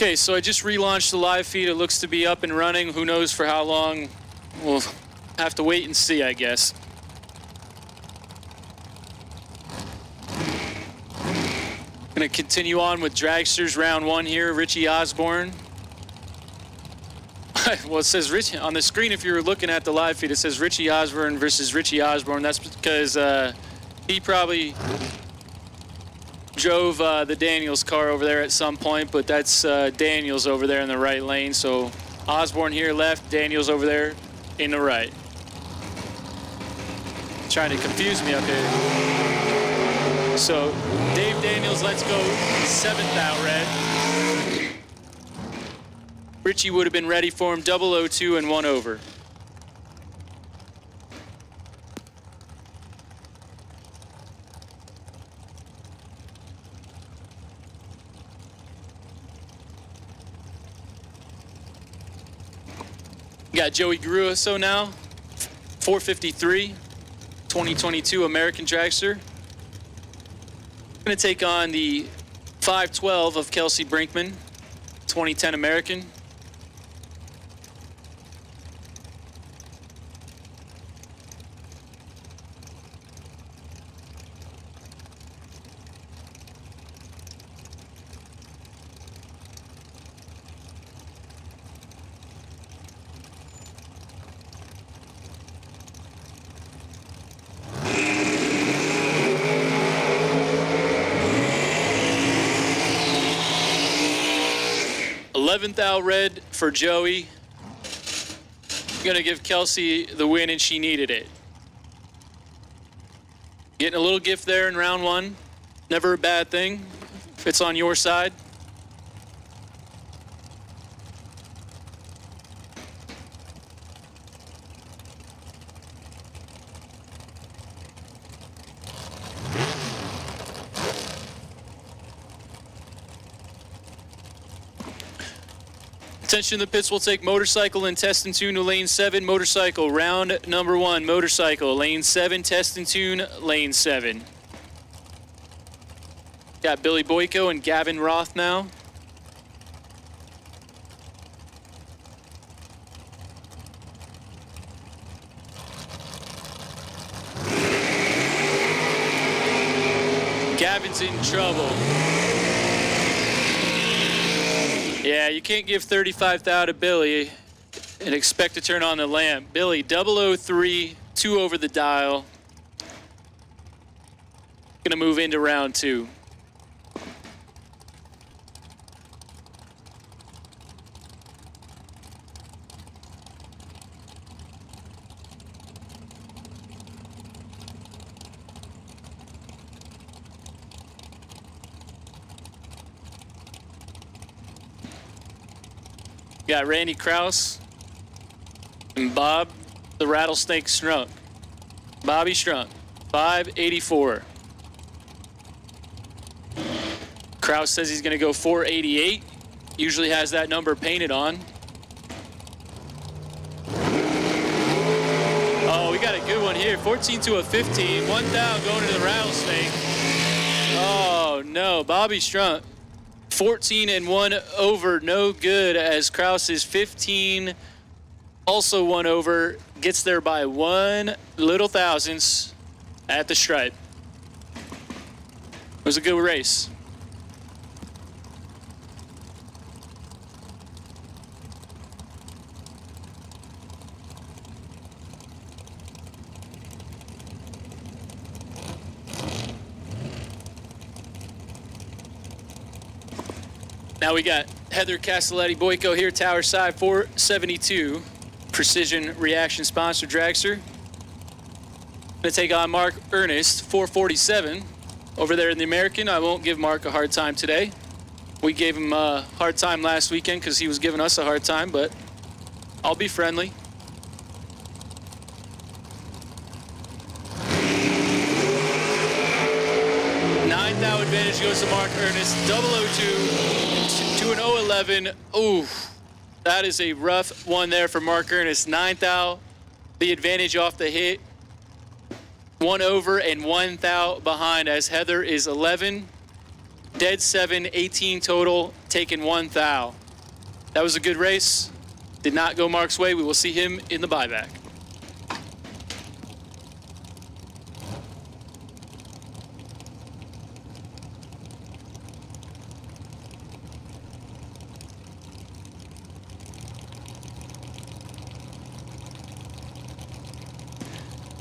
Okay, so I just relaunched the live feed. It looks to be up and running. Who knows for how long? We'll have to wait and see, I guess. Gonna continue on with Dragsters round 1 here. Richie Osborne. Well, it says Richie on the screen. If you're looking at the live feed, it says Richie Osborne versus Richie Osborne. That's because he probably drove the Daniels car over there at some point, but that's Daniels over there in the right lane. So Osborne here left, Daniels over there in the right. Trying to confuse me up here. So Dave Daniels, let's go 7th out red. Richie would have been ready for him, 002 and 1 over. Got Joey Grueso now, 453, 2022 American Dragster. Gonna take on the 512 of Kelsey Brinkman, 2010 American. Eleventh out red for Joey. Gonna give Kelsey the win, and she needed it. Getting a little gift there in round 1. Never a bad thing if it's on your side. Attention, the pits will take motorcycle and test and tune to lane 7. Motorcycle, round number 1. Motorcycle, lane 7, test and tune, lane 7. Got Billy Boyko and Gavin Roth now. Gavin's in trouble. Yeah, you can't give 35,000 to Billy and expect to turn on the lamp. Billy, 003, 2 over the dial. Gonna move into round 2. Got Randy Krause and Bob the Rattlesnake Strunk. Bobby Strunk, 584. Krause says he's going to go 488. Usually has that number painted on. Oh, we got a good one here. 14 to a 15. 1 down going to the Rattlesnake. Oh, no. Bobby Strunk. 14 and 1 over, no good, as Krause is 15, also 1 over, gets there by 1 little thousandths at the stripe. It was a good race. Now we got Heather Castelletti Boyko here, Tower Side 472, Precision Reaction sponsor dragster. Gonna take on Mark Ernest, 447, over there in the American. I won't give Mark a hard time today. We gave him a hard time last weekend because he was giving us a hard time, but I'll be friendly. Now advantage goes to Mark Ernest, 002 to an 011. Ooh, that is a rough one there for Mark Ernest. 9th thou, the advantage off the hit. 1 over and 1 thou behind as Heather is 11. Dead 7, 18 total, taking 1 thou. That was a good race. Did not go Mark's way. We will see him in the buyback.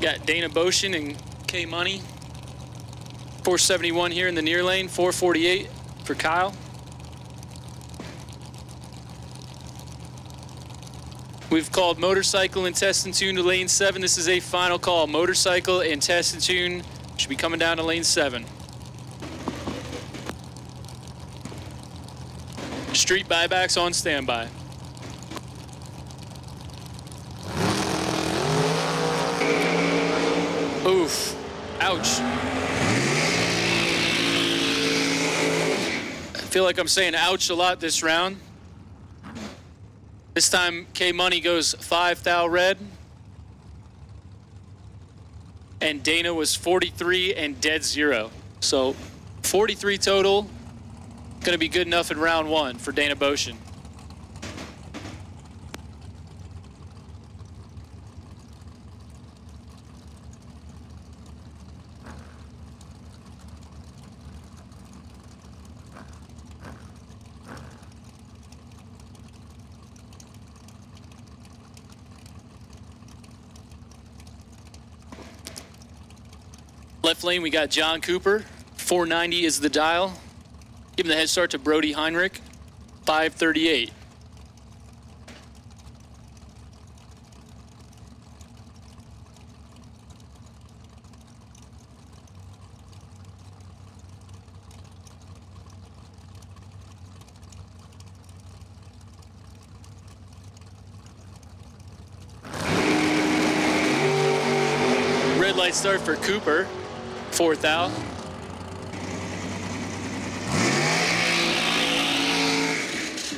Got Dana Boshin and K Money. 471 here in the near lane, 448 for Kyle. We've called motorcycle and test and tune to lane 7. This is a final call. Motorcycle and test and tune should be coming down to lane 7. Street buybacks on standby. Oof. Ouch. I feel like I'm saying ouch a lot this round. This time, K Money goes 5 thou red. And Dana was 43 and dead 0. So 43 total. Going to be good enough in round 1 for Dana Boshin. Left lane, we got John Cooper. 490 is the dial. Give him the head start to Brody Heinrich. 538. Red light start for Cooper. 4th out.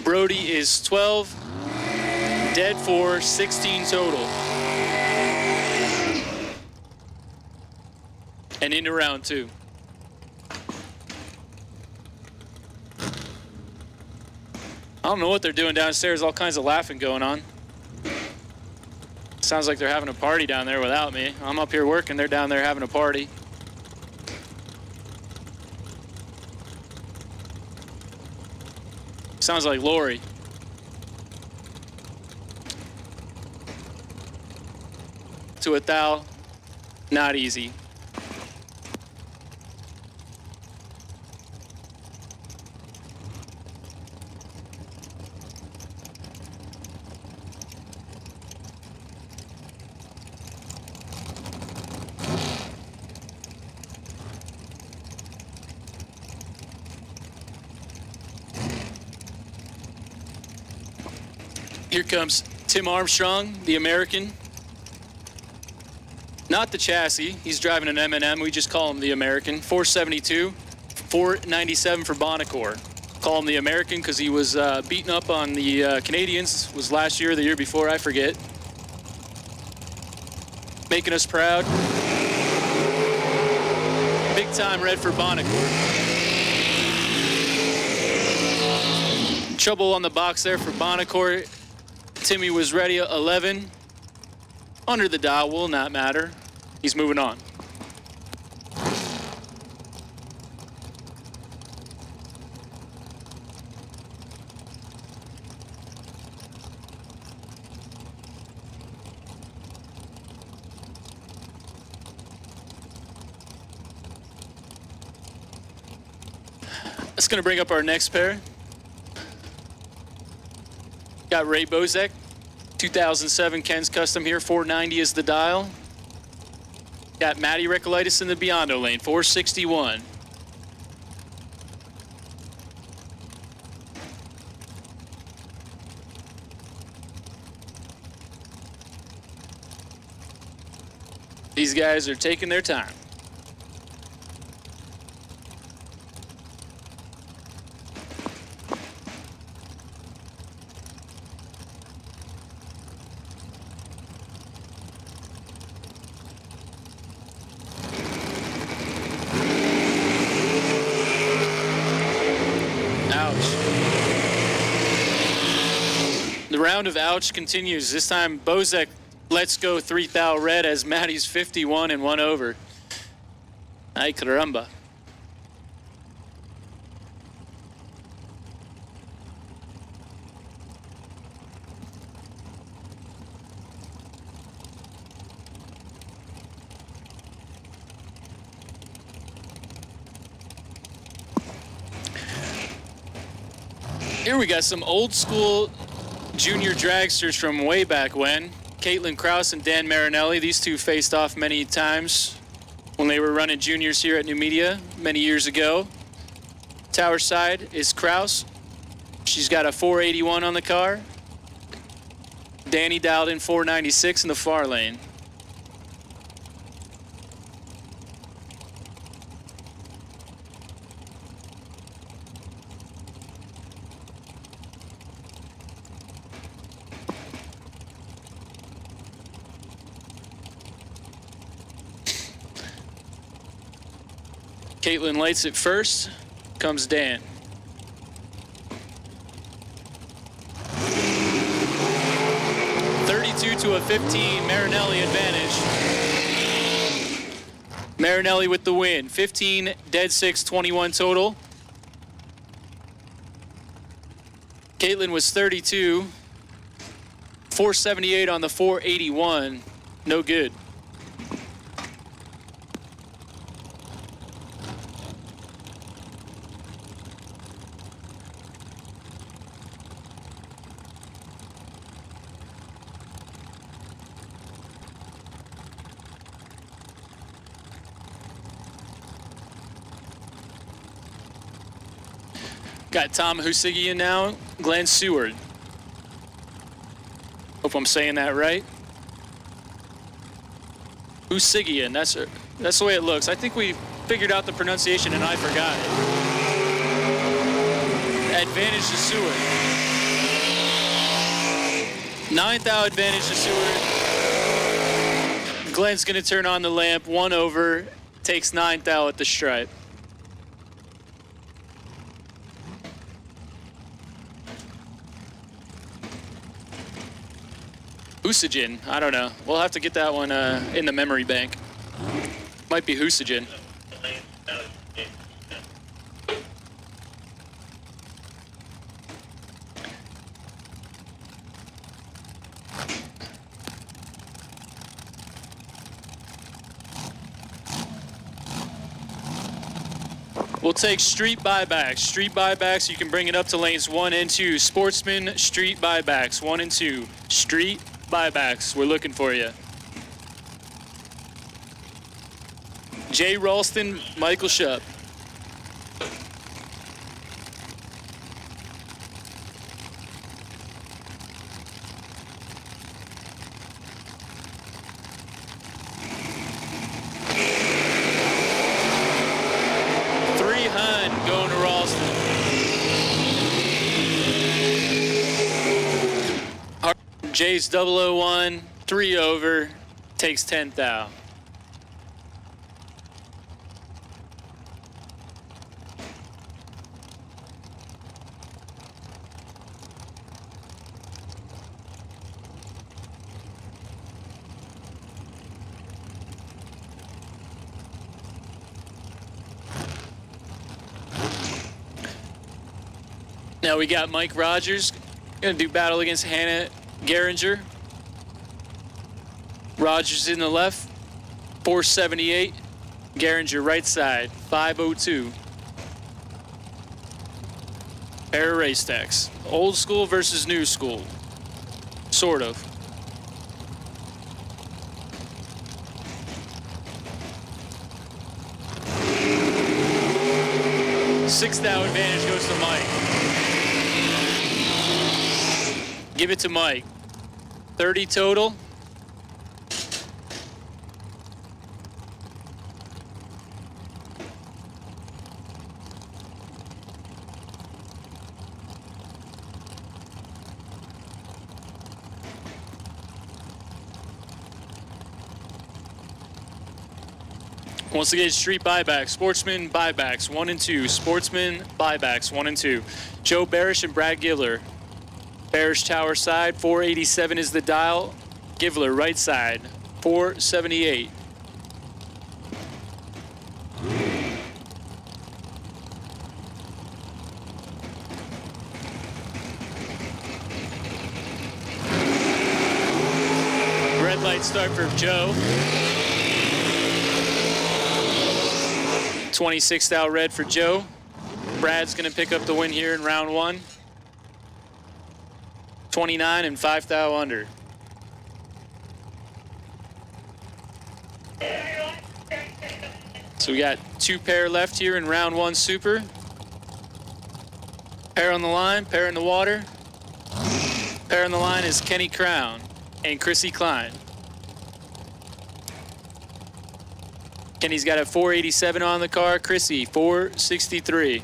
Brody is 12, dead 4, 16 total. And into round 2. I don't know what they're doing downstairs, all kinds of laughing going on. Sounds like they're having a party down there without me. I'm up here working, they're down there having a party. Sounds like Lori. To a thou, not easy. Here comes Tim Armstrong, the American. Not the chassis. He's driving an M&M. We just call him the American. 472, 497 for Bonacore. Call him the American because he was beaten up on the Canadians. Was last year or the year before, I forget. Making us proud. Big time red for Bonacore. Trouble on the box there for Bonacore. Timmy was ready at 11. Under the dial will not matter. He's moving on. That's going to bring up our next pair. Got Ray Bozek, 2007 Ken's Custom here, 490 is the dial. Got Matty Recolitis in the Biondo lane, 461. These guys are taking their time. round of ouch continues. This time, Bozek lets go 3,000 red as Maddie's 51 and 1 over. Ay caramba. Here we got some old school junior dragsters from way back when. Caitlin Kraus and Dan Marinelli. These two faced off many times when they were running juniors here at Numidia many years ago. Tower side is Kraus. She's got a 481 on the car. Danny dialed in 496 in the far lane. Caitlin lights it first, comes Dan. (32 to a 15, Marinelli advantage. Marinelli with the win, 15, dead 6, 21 total. Caitlin was 32, 478 on the 481, no good. Got Tom Husigian now, Glenn Seward. Hope I'm saying that right. Husigian, that's the way it looks. I think we figured out the pronunciation and I forgot it. Advantage to Seward. 9th out advantage to Seward. Glenn's gonna turn on the lamp, 1 over, takes 9th out at the stripe. Husigian, I don't know. We'll have to get that one in the memory bank. Might be Husigian. We'll take street buybacks. Street buybacks, you can bring it up to lanes 1 and 2. Sportsman, street buybacks, 1 and 2. Street buybacks, we're looking for you. Jay Ralston, Michael Shupp. Going to Ralston. Jay's 001, 3 over, takes 10th out. Now we got Mike Rogers, gonna do battle against Hannah Geringer. Rogers in the left, 478. Geringer right side, 502. Pair of race stacks. Old school versus new school. Sort of. Sixth out advantage goes to Mike. Give it to Mike. 30 total. Once again, street buybacks, sportsman buybacks, 1 and 2. Sportsman buybacks, 1 and 2. Joe Barish and Brad Giller. Bearish tower side, 487 is the dial. Givler right side, 478. Red light start for Joe. 26 thou red for Joe. Brad's going to pick up the win here in round one. 29 and 5 thou under. So we got 2 pair left here in round one super. Pair on the line, pair in the water. Pair on the line is Kenny Crown and Chrissy Klein. Kenny's got a 487 on the car. Chrissy, 463.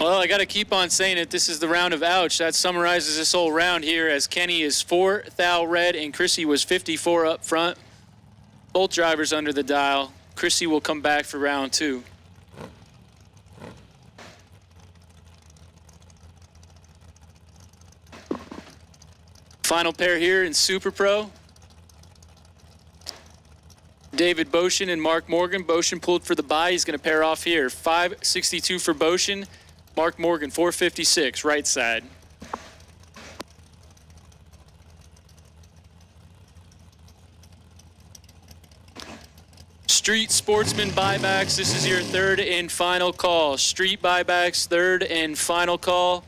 Well, I got to keep on saying it. This is the round of ouch. That summarizes this whole round here, as Kenny is 4 thou red and Chrissy was 54 up front. Both drivers under the dial. Chrissy will come back for round two. Final pair here in Super Pro. David Boshin and Mark Morgan. Boshin pulled for the bye. He's going to pair off here. 562 for Boshin. Mark Morgan, 456, right side. Street Sportsman buybacks. This is your third and final call. Street buybacks, third and final call.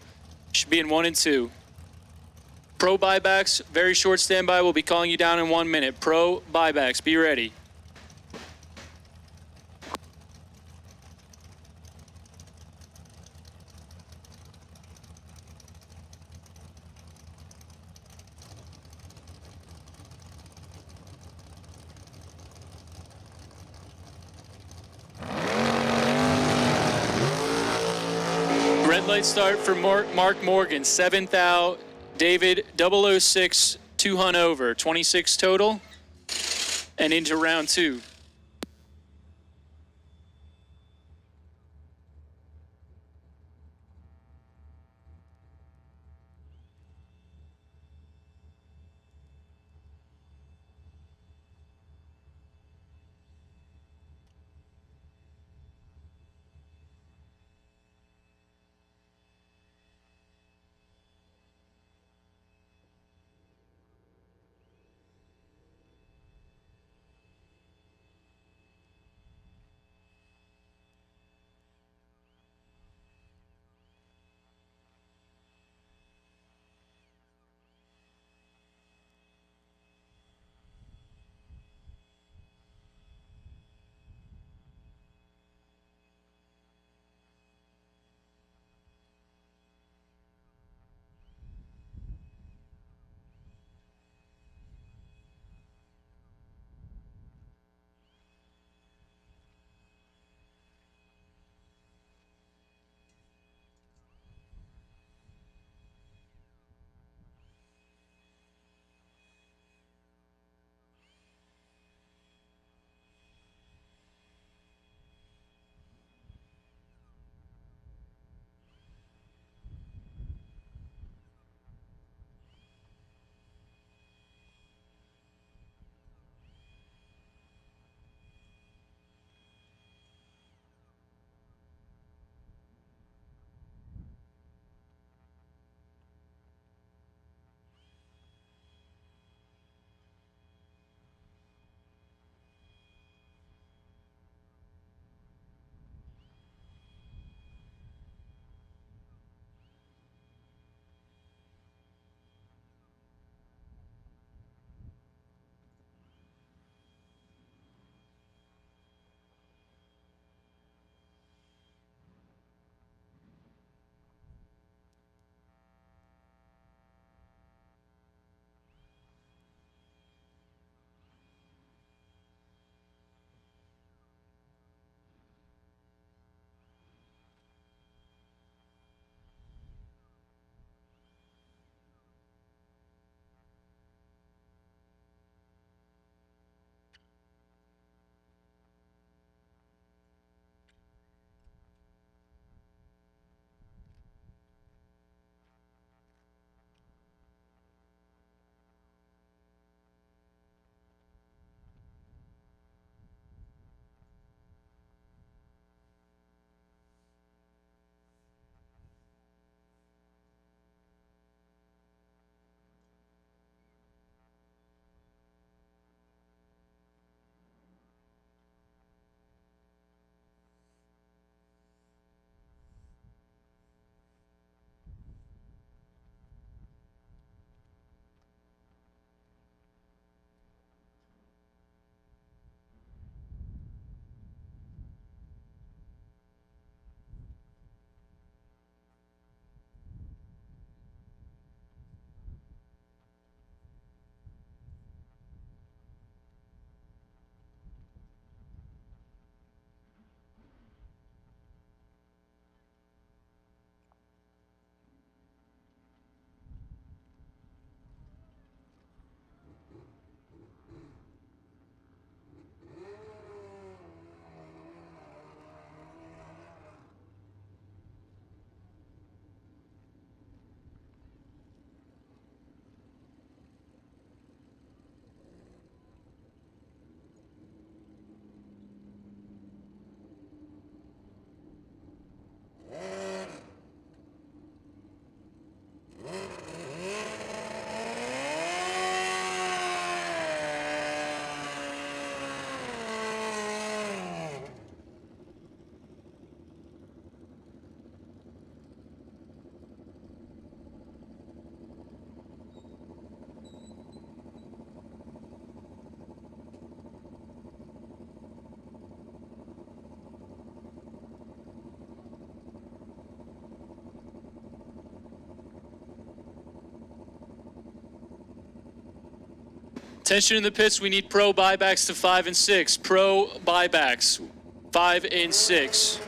Should be in 1 and 2. Pro buybacks, very short standby. We'll be calling you down in 1 minute. Pro buybacks, be ready. Red light start for Mark Morgan, 7th thou. David 006, 2 hunt over, 26 total, and into round two. Tension in the pits. We need pro buybacks to 5 and 6. Pro buybacks 5 and 6.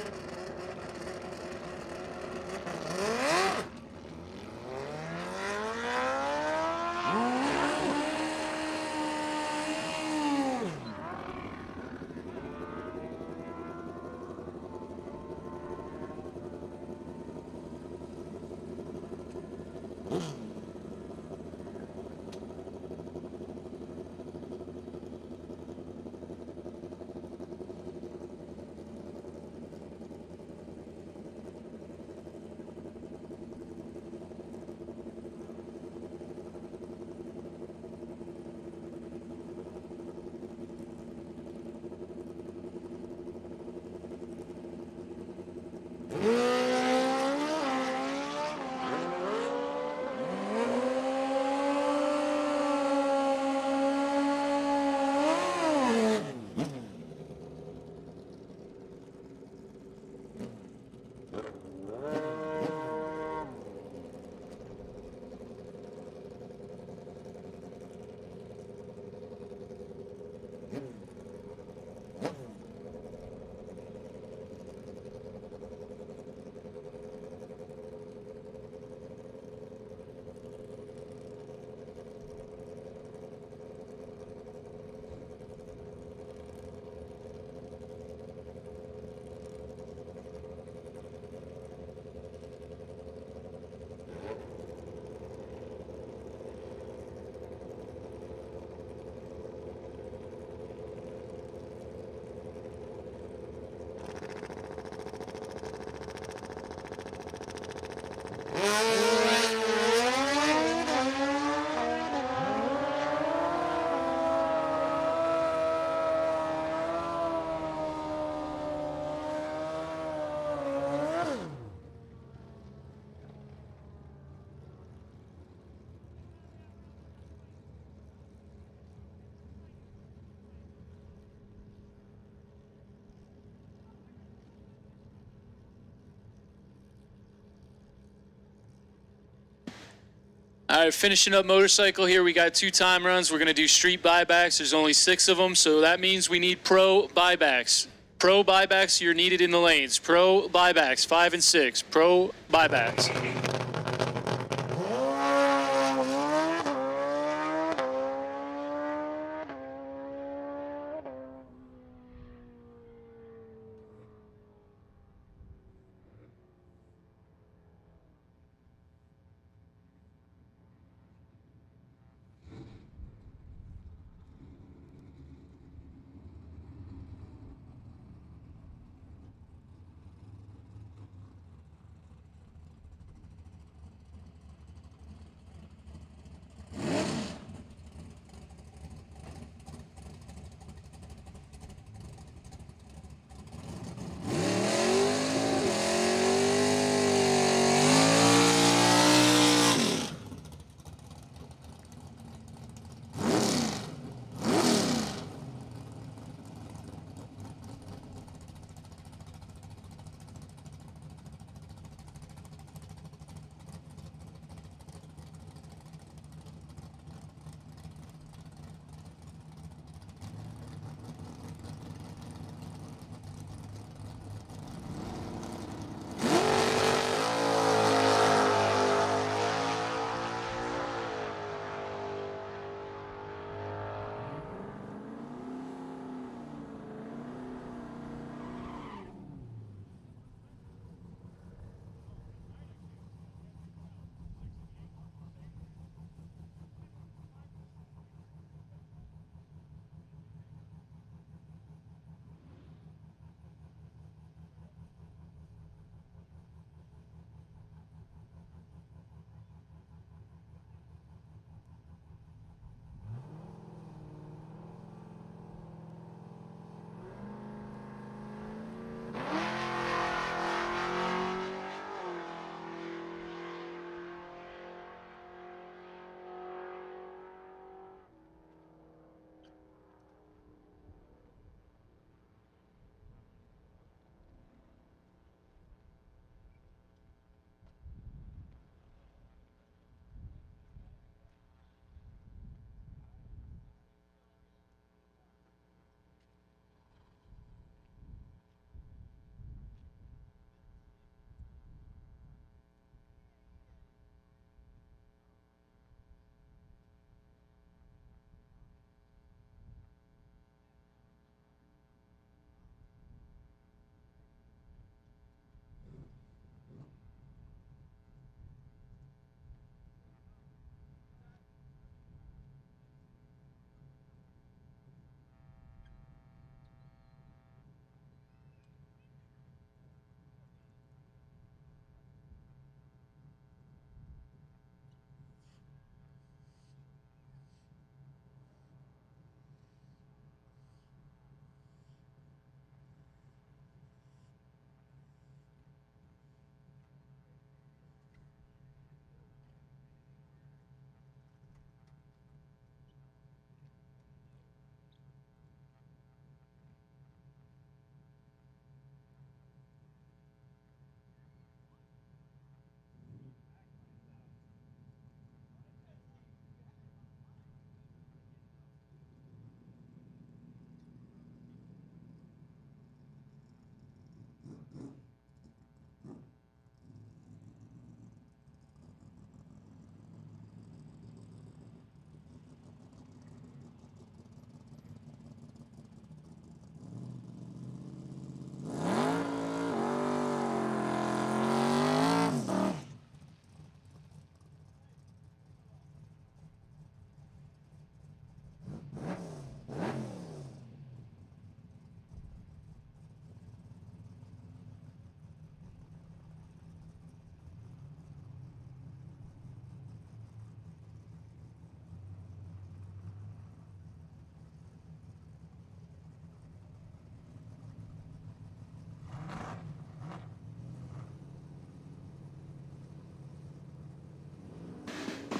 All right, finishing up motorcycle here. We got 2 time runs. We're going to do street buybacks. There's only 6 of them, so that means we need pro buybacks. Pro buybacks, you're needed in the lanes. Pro buybacks, 5 and 6. Pro buybacks.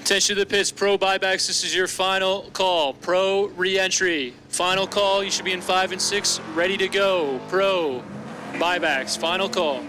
Attention to the pits, pro buybacks, this is your final call. Pro re-entry, final call, you should be in 5 and 6, ready to go. Pro buybacks, final call.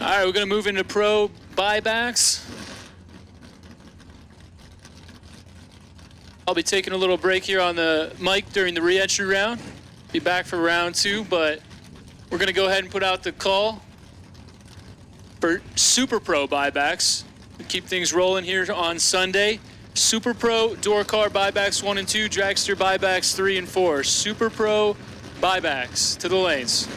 All right, we're going to move into pro buybacks. I'll be taking a little break here on the mic during the re-entry round. Be back for round 2, but We're going to go ahead and put out the call for Super Pro buybacks. We keep things rolling here on Sunday. Super Pro door car buybacks 1 and 2, dragster buybacks 3 and 4. Super Pro buybacks to the lanes.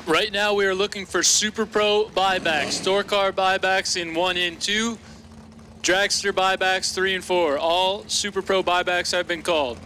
Right now we are looking for Super Pro buybacks, store car buybacks in 1 and 2, dragster buybacks 3 and 4. All Super Pro buybacks have been called.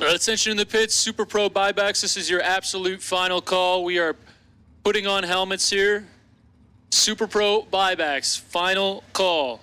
Attention in the pits, Super Pro buybacks. This is your absolute final call. We are putting on helmets here. Super Pro buybacks, final call.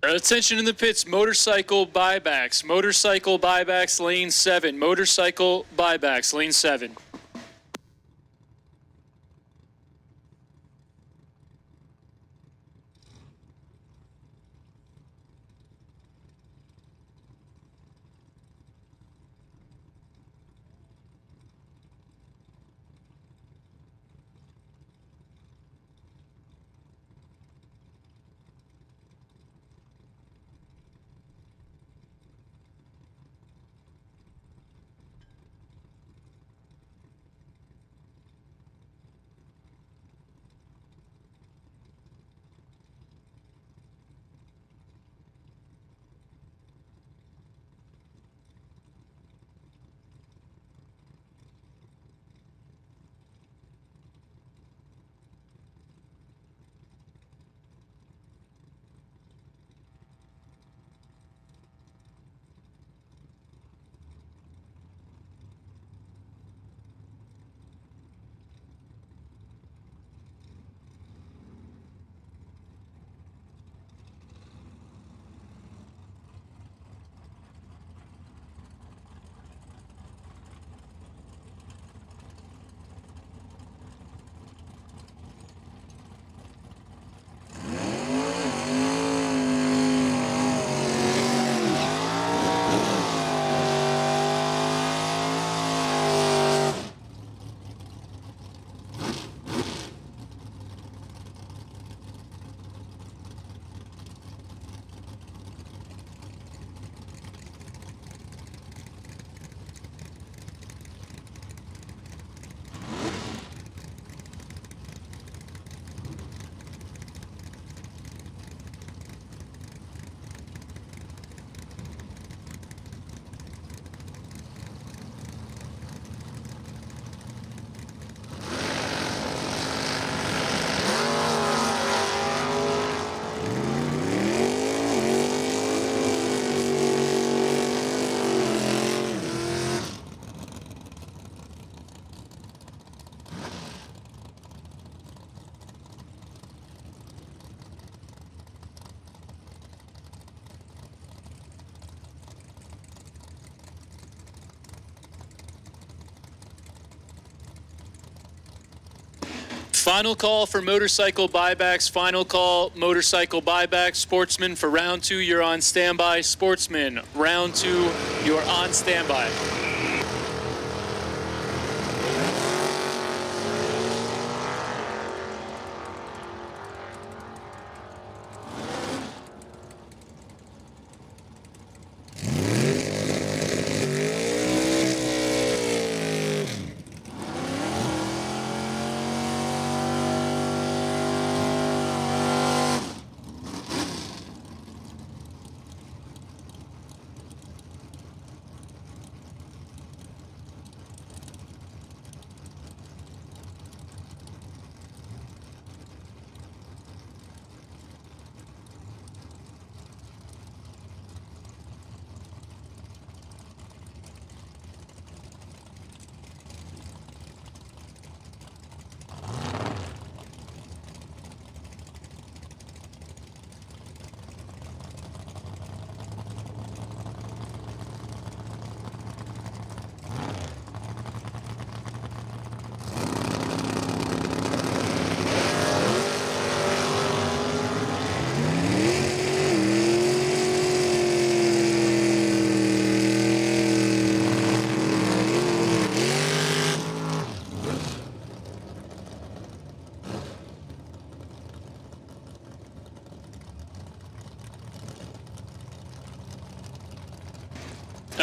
Attention in the pits, motorcycle buybacks. Motorcycle buybacks, lane 7. Motorcycle buybacks, lane 7. Final call for motorcycle buybacks. Final call, motorcycle buybacks. Sportsman for round 2, you're on standby. Sportsman, round 2, you're on standby.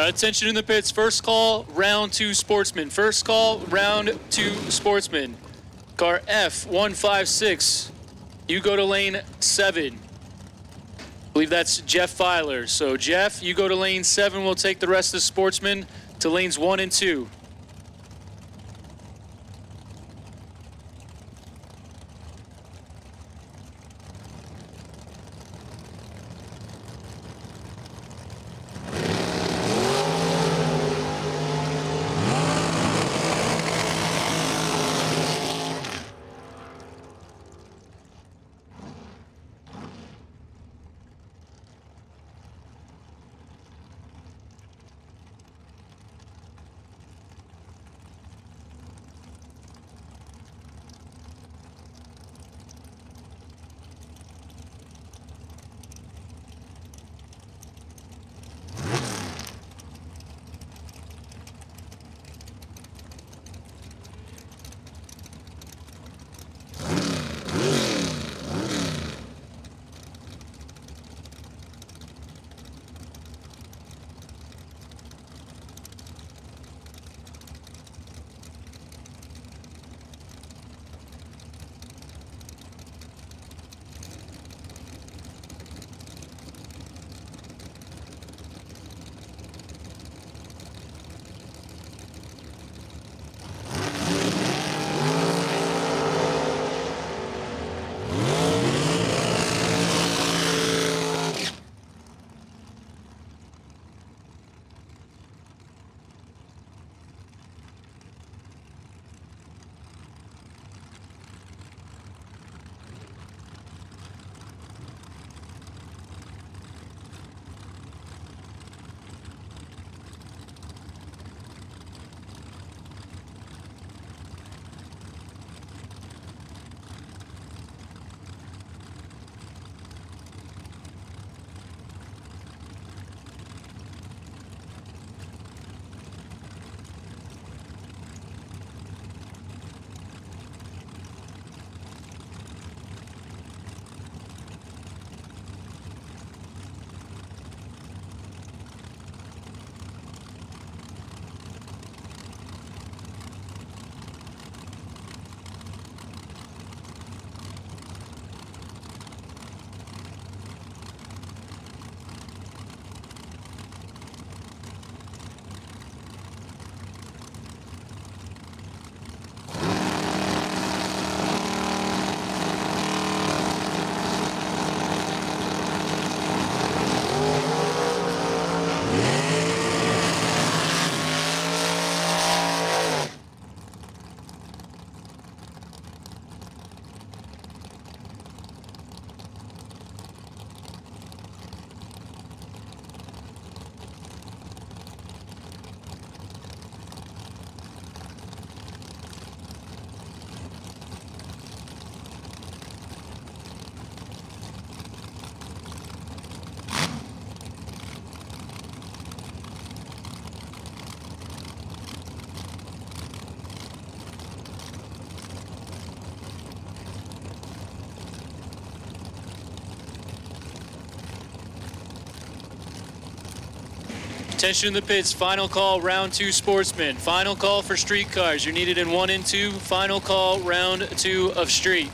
Attention in the pits. First call, round 2 sportsman. First call, round 2 sportsman. Car F156, you go to lane 7. I believe that's Jeff Filer. So Jeff, you go to lane 7. We'll take the rest of the sportsmen to lanes 1 and 2. Attention in the pits, final call, round 2 sportsmen. Final call for street cars. You're needed in 1 and 2. Final call, round 2 of street.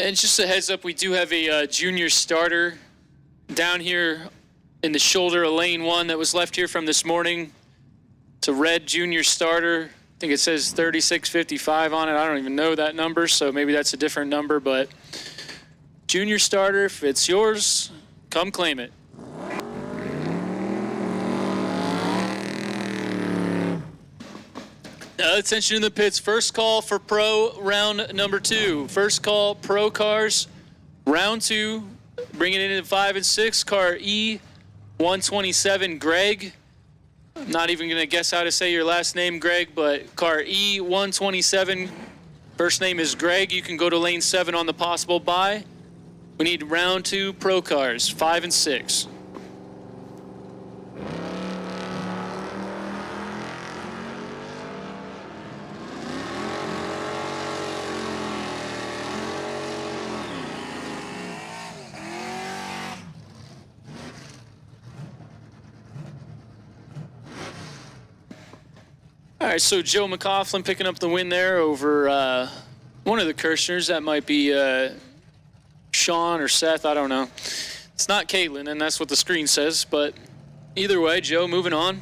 And just a heads up, we do have a junior starter down here in the shoulder of lane 1 that was left here from this morning. It's a red junior starter. I think it says 3655 on it. I don't even know that number, so maybe that's a different number, but junior starter, if it's yours, come claim it. Attention in the pits. First call for pro round number 2. First call pro cars round 2. Bringing it in at 5 and 6. Car E127 Greg. I'm not even going to guess how to say your last name, Greg, but car E127. First name is Greg. You can go to lane 7 on the possible buy. We need round 2 pro cars, 5 and 6. All right, so Joe McCaughlin picking up the win there over one of the Kirschners. That might be Sean or Seth, I don't know. It's not Caitlin, and that's what the screen says, but either way, Joe, moving on.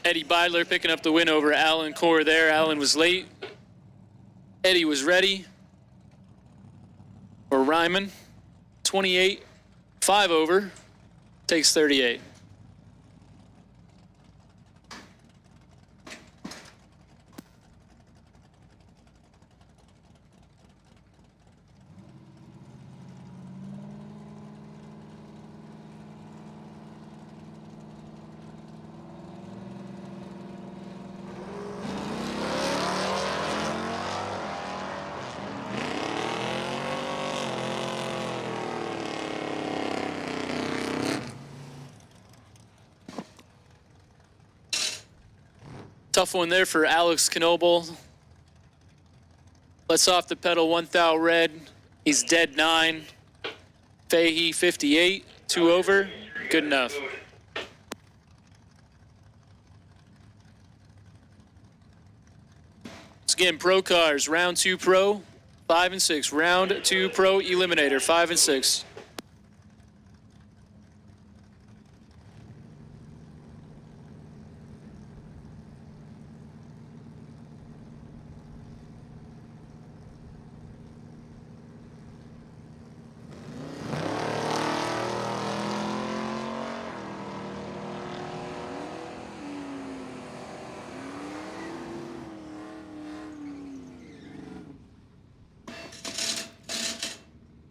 Eddie Beidler picking up the win over Alan Core there. Alan was late. Eddie was ready. Or Ryman. 28, 5 over. Takes 38. Tough one there for Alex Knoble. Let's off the pedal, 1,000 red. He's dead 9. Fahey 58, 2 over. Good enough. Once again, pro cars, round 2 pro, 5 and 6. Round 2 pro eliminator, 5 and 6.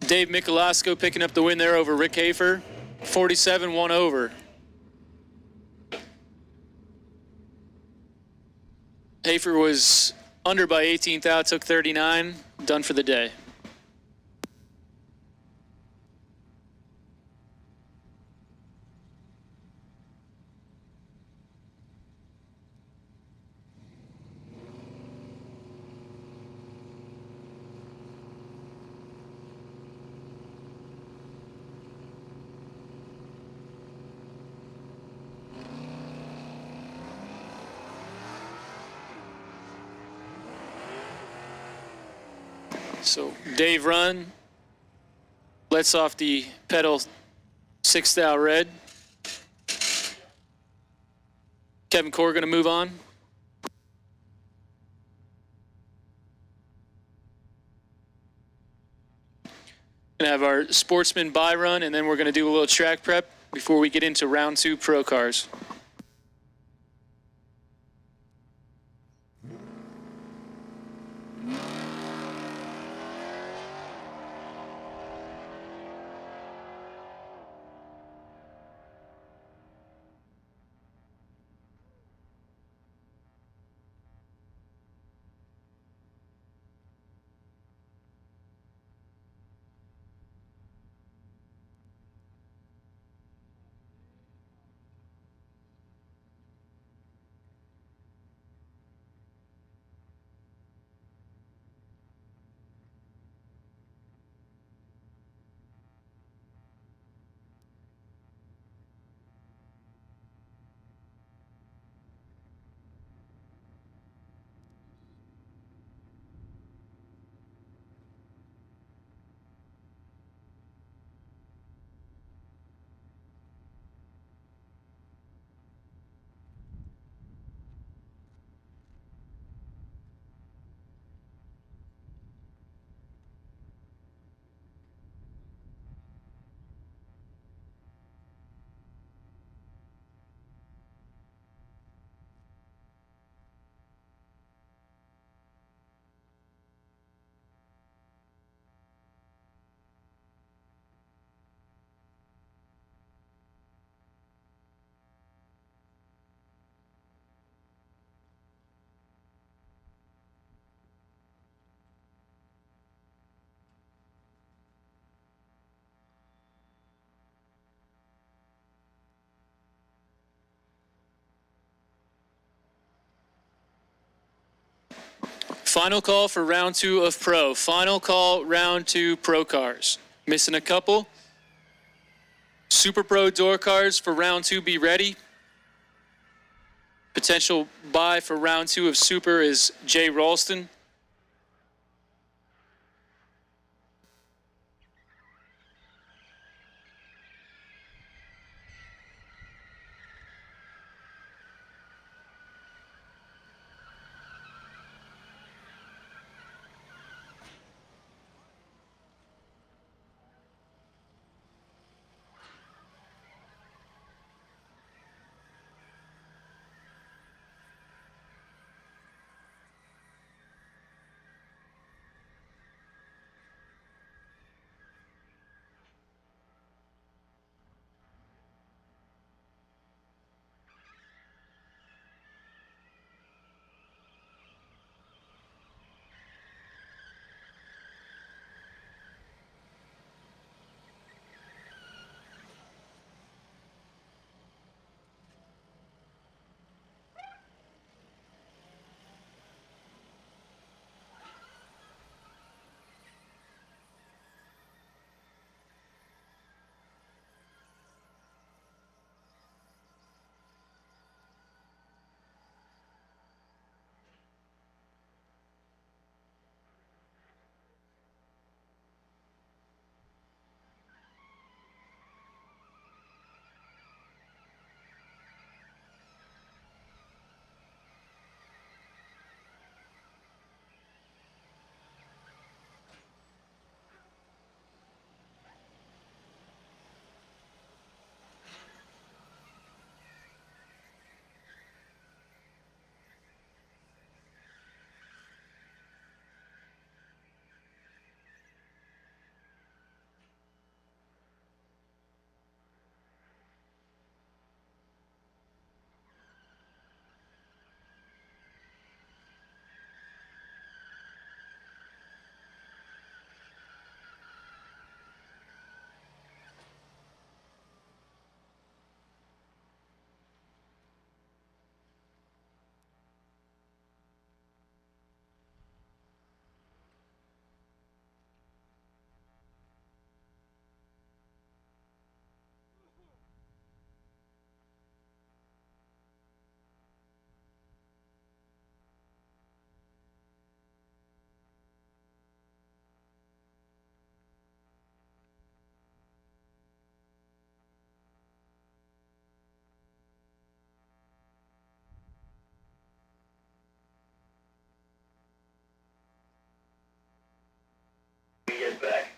Dave Michalowsko picking up the win there over Rick Hafer. 47, 1 over. Hafer was under by 18th out, took 39, done for the day. So Dave run, lets off the pedal 6,000 red. Kevin Core going to move on. Gonna have our sportsman buy run, and then we're gonna do a little track prep before we get into round 2 pro cars. Final call for round 2 of Pro. Final call, round 2 Pro cars. Missing a couple. Super Pro door cars for round 2, be ready. Potential buy for round 2 of Super is Jay Ralston.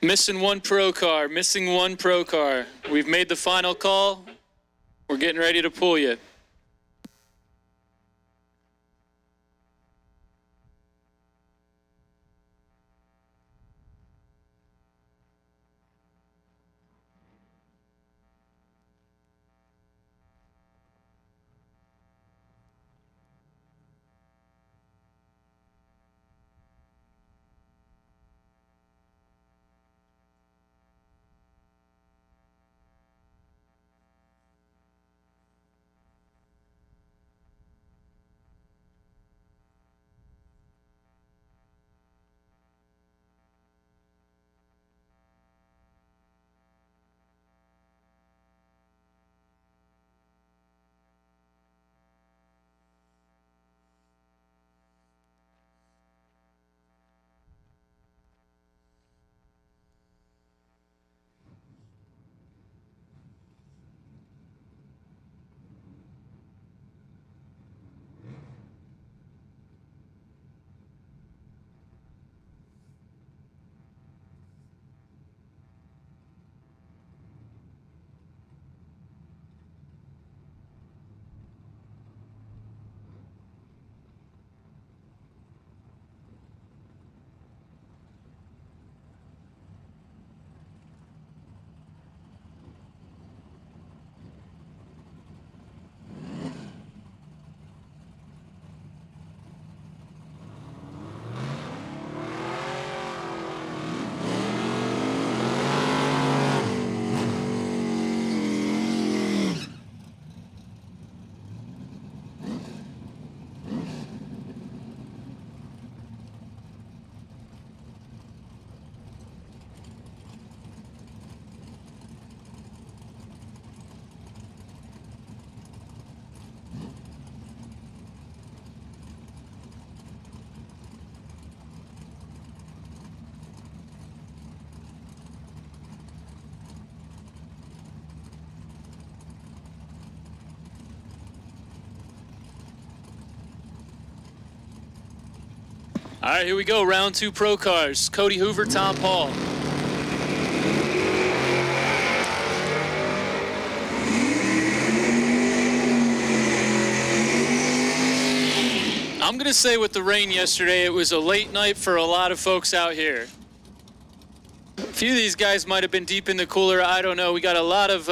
Missing one Pro car, missing one Pro car. We've made the final call. We're getting ready to pull you. All right, here we go. Round 2 pro cars. Cody Hoover, Tom Paul. I'm going to say with the rain yesterday, it was a late night for a lot of folks out here. A few of these guys might have been deep in the cooler. I don't know. We got a lot of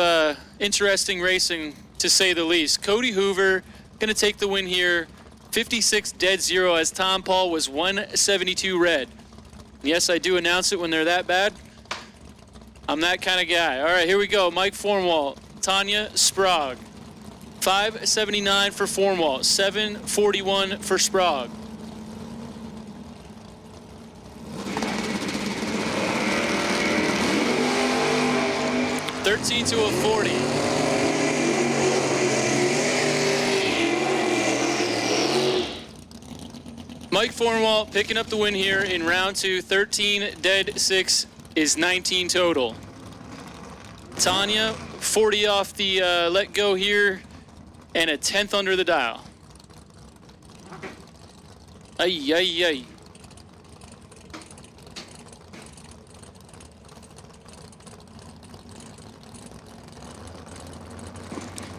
interesting racing, to say the least. Cody Hoover going to take the win here. 56 dead zero as Tom Paul was 172 red. Yes, I do announce it when they're that bad. I'm that kind of guy. All right, here we go. Mike Formwalt, Tanya Sprague. 579 for Formwalt, 741 for Sprague. $13 to a 40. Mike Formwalt picking up the win here in round 2. 13 dead, 6 is 19 total. Tanya, 40 off the let go here, and a 10th under the dial. Ay, ay, ay.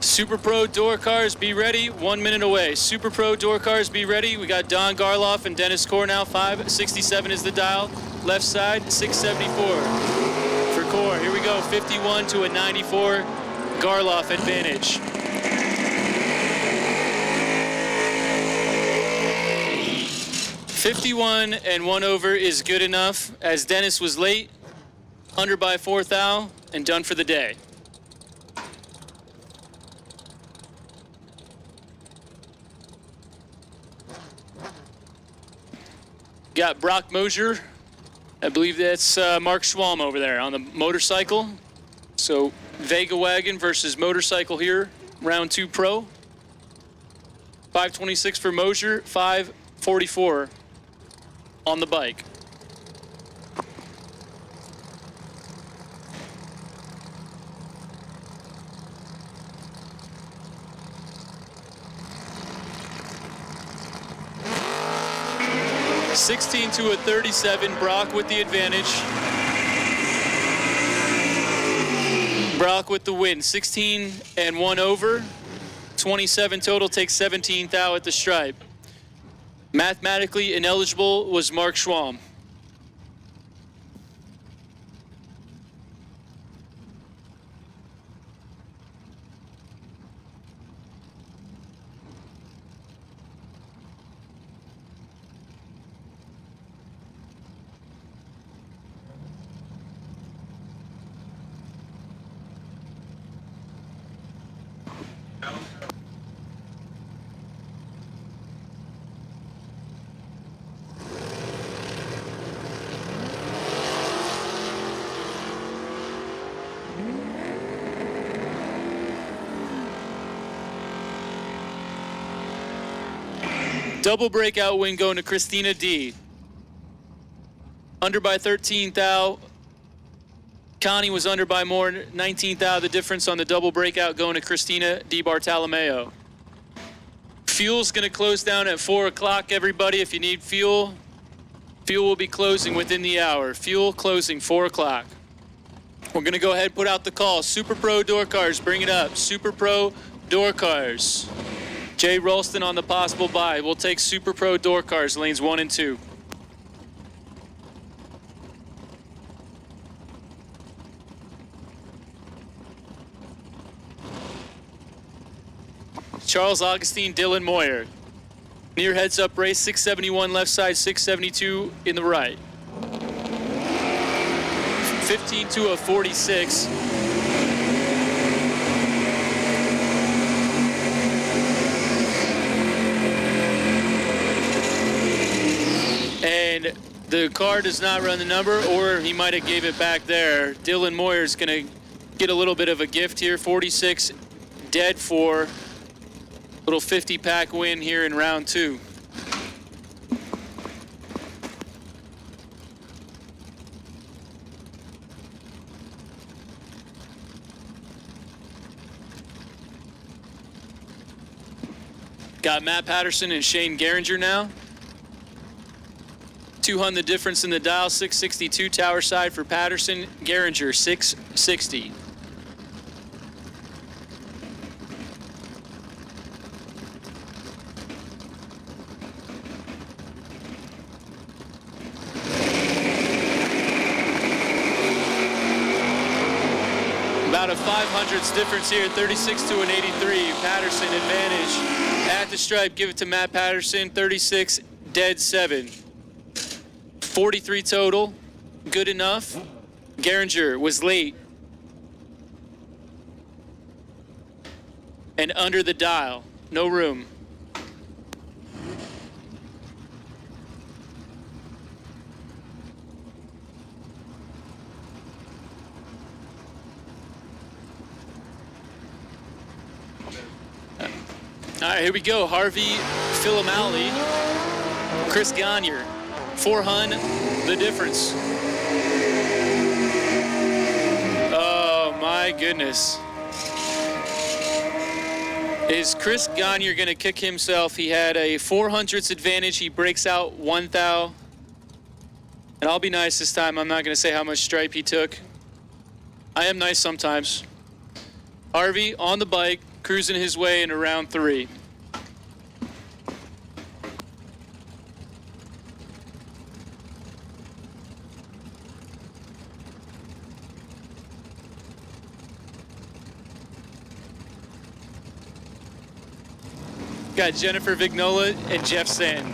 Super Pro door cars, be ready. 1 minute away. Super Pro door cars, be ready. We got Don Garloff and Dennis Cornell. 567 is the dial. Left side, 674 for Core. Here we go. 51 to a 94. Garloff advantage. $51 and 1 over is good enough, as Dennis was late, under by 4 thou, and done for the day. Got Brock Mosier. I believe that's Mark Schwalm over there on the motorcycle. So Vega Wagon versus motorcycle here, round 2 pro. 526 for Mosier, 544 on the bike. $16 to a 37, Brock with the advantage. Brock with the win, 16 and 1 over. 27 total, takes 17 thou at the stripe. Mathematically ineligible was Mark Schwalm. Double breakout win going to Christina D. Under by 13 thou. Connie was under by more, 19 thou. The difference on the double breakout going to Christina D. Bartolomeo. Fuel's going to close down at 4 o'clock, everybody. If you need fuel, fuel will be closing within the hour. Fuel closing 4 o'clock. We're going to go ahead and put out the call. Super Pro door cars, bring it up. Super Pro door cars. Jay Ralston on the possible buy. We'll take Super Pro door cars, lanes 1 and 2. Charles Augustine, Dylan Moyer. Near heads up race, 671 left side, 672 in the right. 15 to a 46. And the car does not run the number, or he might have gave it back there. Dylan Moyer is going to get a little bit of a gift here. 46 dead for little 50-pack win here in round 2. Got Matt Patterson and Shane Geringer now. 200 the difference in the dial, 662 tower side for Patterson. Geringer, 660. About a 500ths difference here, 36 to an 83. Patterson advantage at the stripe. Give it to Matt Patterson, 36, dead 7. 43 total, good enough. Geringer was late and under the dial, no room. All right, here we go. Harvey Philomaly, Chris Gagne, 400, the difference. Oh my goodness. Is Chris Gagne going to kick himself? He had a 400ths advantage. He breaks out 1 thou. And I'll be nice this time. I'm not going to say how much stripe he took. I am nice sometimes. Harvey on the bike, cruising his way into round 3. Got Jennifer Vignola and Jeff Sand.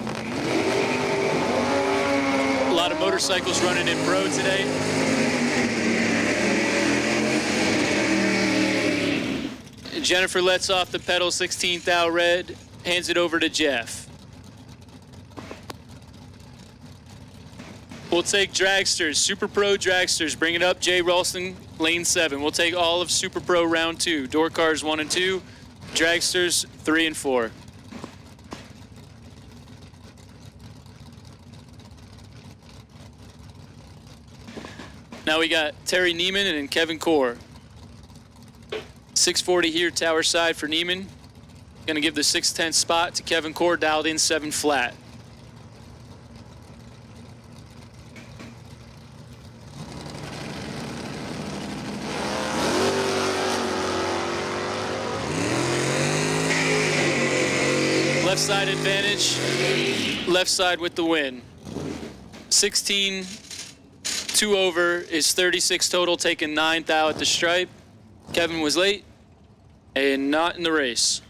A lot of motorcycles running in pro today. Jennifer lets off the pedal, 16 thou red, hands it over to Jeff. We'll take dragsters, Super Pro dragsters. Bring it up, Jay Ralston, lane 7. We'll take all of Super Pro round 2. Door cars 1 and 2, dragsters 3 and 4. Now we got Terry Neiman and Kevin Core. 640 here, tower side for Neiman. Gonna give the 610 spot to Kevin Core, dialed in 7 flat. Left side advantage, left side with the win. 16, 2 over is 36 total, taking 9 thou at the stripe. Kevin was late and not in the race.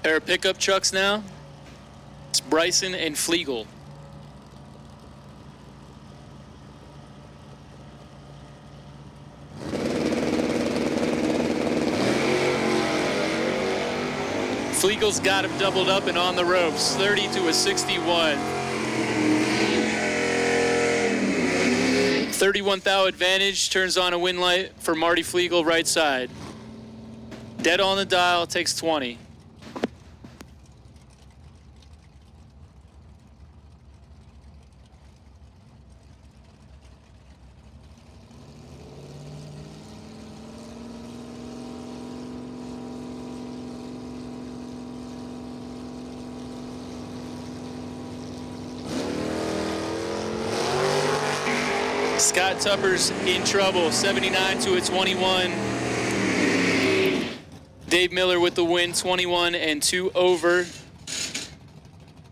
Pair of pickup trucks now. It's Bryson and Flegel. Flegel's got him doubled up and on the ropes, 30 to a 61. 31 thou advantage, turns on a win light for Marty Flegel, right side. Dead on the dial, takes 20. Scott Tupper's in trouble, 79 to a 21. Dave Miller with the win, 21 and 2 over,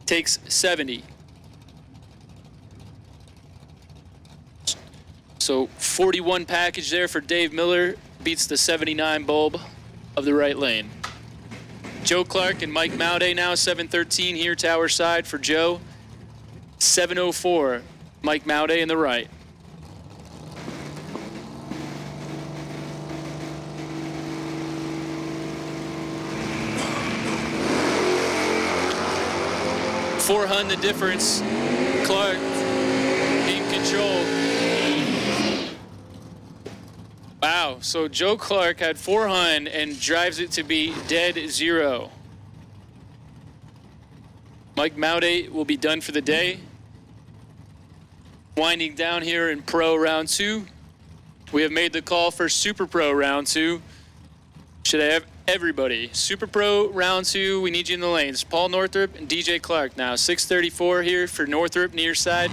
takes 70. So 41 package there for Dave Miller, beats the 79 bulb of the right lane. Joe Clark and Mike Maude now, 713 here, tower side for Joe. 704, Mike Maude in the right. $400 the difference. Clark in control. Wow, so Joe Clark had 400 and drives it to be dead 0. Mike Maude will be done for the day. Winding down here in pro round 2. We have made the call for Super Pro round 2. Should I have everybody? Super Pro round 2, we need you in the lanes. Paul Northrup and DJ Clark now. 634 here for Northrup, near side.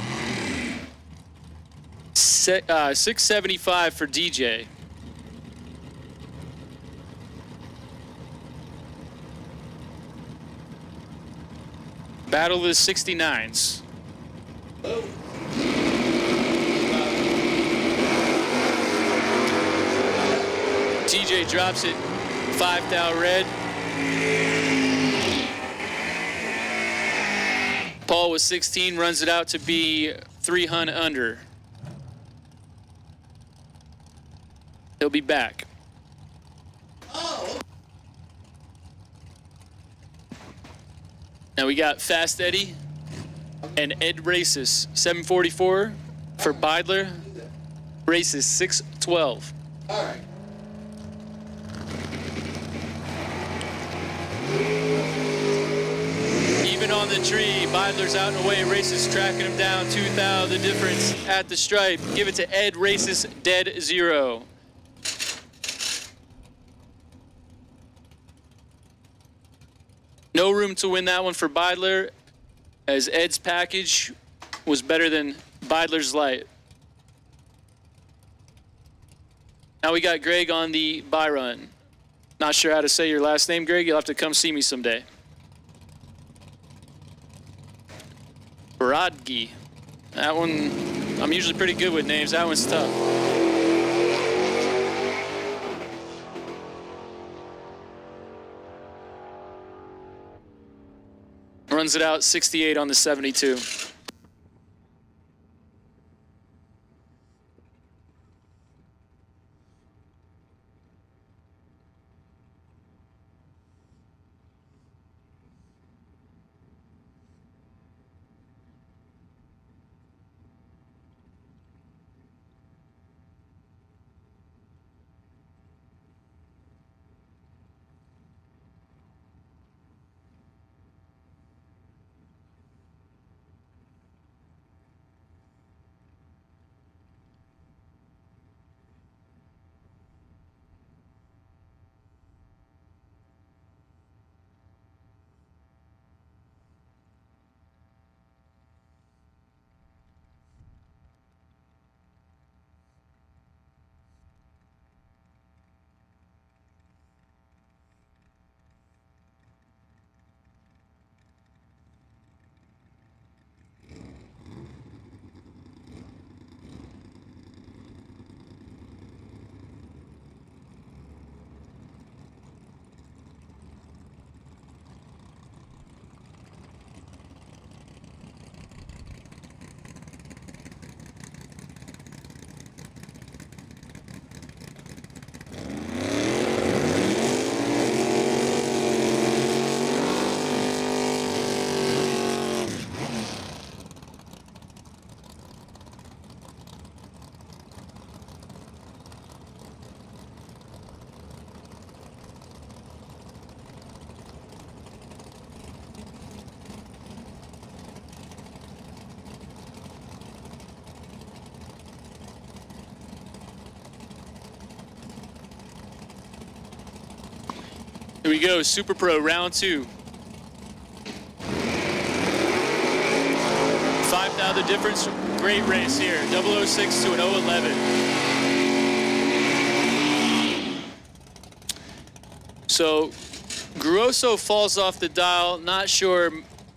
675 for DJ. Battle of the 69s. TJ drops it, 5 thou red. Paul with 16 runs it out to be 300 under. He'll be back. Now we got Fast Eddie and Ed Races, 744 for Beidler. Races 612. All right. Even on the tree, Beidler's out and away. Races tracking him down. 2,000 the difference at the stripe. Give it to Ed Races, dead 0. No room to win that one for Beidler, as Ed's package was better than Beidler's light. Now we got Greg on the buy run. Not sure how to say your last name, Greg. You'll have to come see me someday. Brodgi. That one, I'm usually pretty good with names. That one's tough. Runs it out 68 on the 72. Here we go, Super Pro, round 2. 5,000 the difference, great race here. 006 to an 011. So, Grosso falls off the dial, not sure,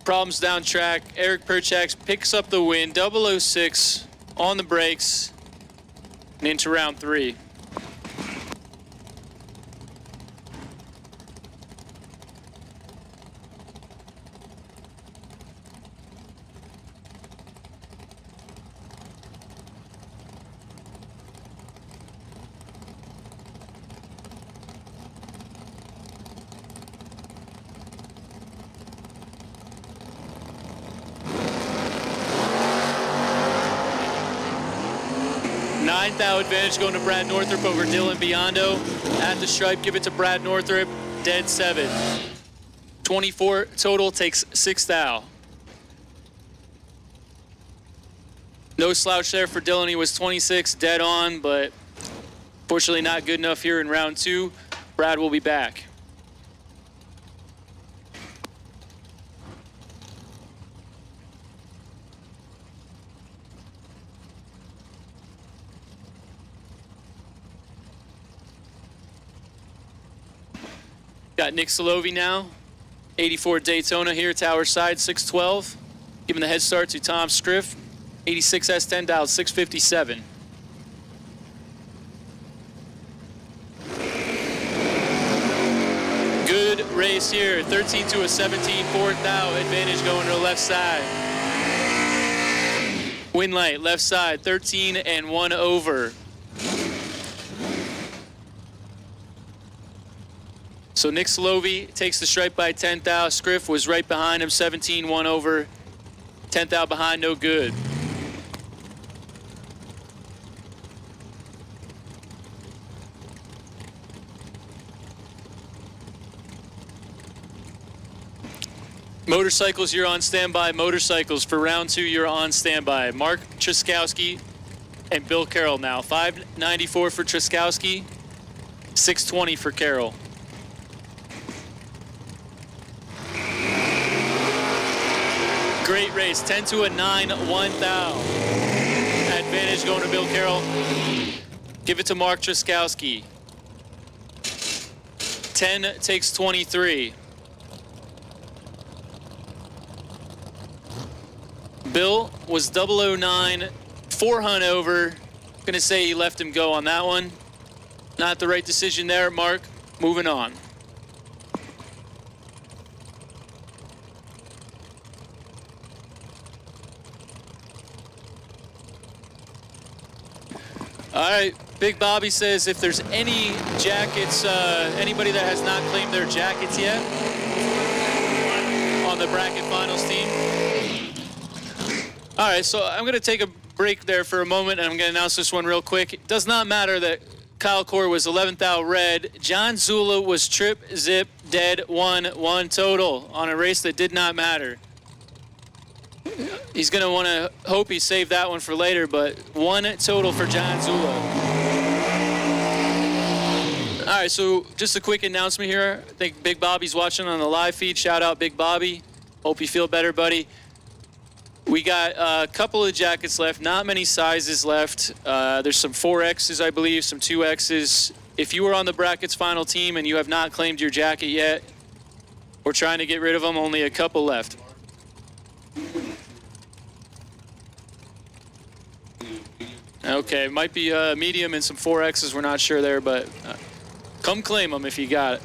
problems down track. Eric Perchax picks up the win, 006 on the brakes, and into round 3. Thou advantage going to Brad Northrup over Dylan Biondo. At the stripe, give it to Brad Northrup, dead 7. 24 total, takes 6 thou. No slouch there for Dylan, he was 26, dead on, but Fortunately, not good enough here in round 2. Brad will be back. Got Nick Solovi now, 84 Daytona here, tower side, 612. Giving the head start to Tom Scriff, 86 S10 dialed 657. Good race here, 13 to a 17, fourth out, advantage going to the left side. Win light, left side, 13 and 1 over. So Nick Solovi takes the stripe by 10th out. Scriff was right behind him, 17, 1 over. 10th out behind, no good. Motorcycles, you're on standby. Motorcycles for round 2, you're on standby. Mark Truskowski and Bill Carroll now. 594 for Truskowski, 620 for Carroll. Great race, 10 to a 9, 1 thou. Advantage going to Bill Carroll. Give it to Mark Truskowski. 10 takes 23. Bill was 009, 4 hunt over. Gonna say he left him go on that one. Not the right decision there, Mark. Moving on. All right, Big Bobby says if there's any jackets, anybody that has not claimed their jackets yet on the bracket finals team. All right, so I'm going to take a break there for a moment, and I'm going to announce this one real quick. It does not matter that Kyle Core was 11th out red. John Zula was trip, zip, dead, 1 total on a race that did not matter. He's going to want to hope he saved that one for later, but 1 total for John Zula. All right, so just a quick announcement here. I think Big Bobby's watching on the live feed. Shout out, Big Bobby. Hope you feel better, buddy. We got a couple of jackets left, not many sizes left. There's some 4Xs, I believe, some 2Xs. If you were on the brackets final team and you have not claimed your jacket yet, we're trying to get rid of them, only a couple left. Okay, might be medium and some 4Xs, we're not sure there, but come claim them if you got it.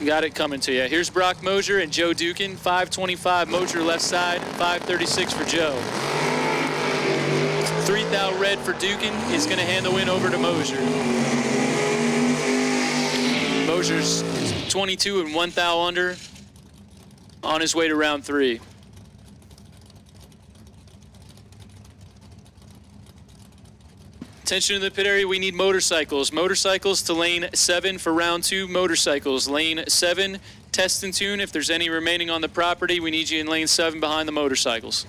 Got it coming to you. Here's Brock Mosier and Joe Dukin. 525 Mosier left side, 536 for Joe. 3 thou red for Dukin is going to hand the win over to Mosier. Mosier's 22 and 1 thou under on his way to round 3. Attention in the pit area, we need motorcycles. Motorcycles to lane 7 for round 2 motorcycles. Lane 7, test and tune. If there's any remaining on the property, we need you in lane 7 behind the motorcycles.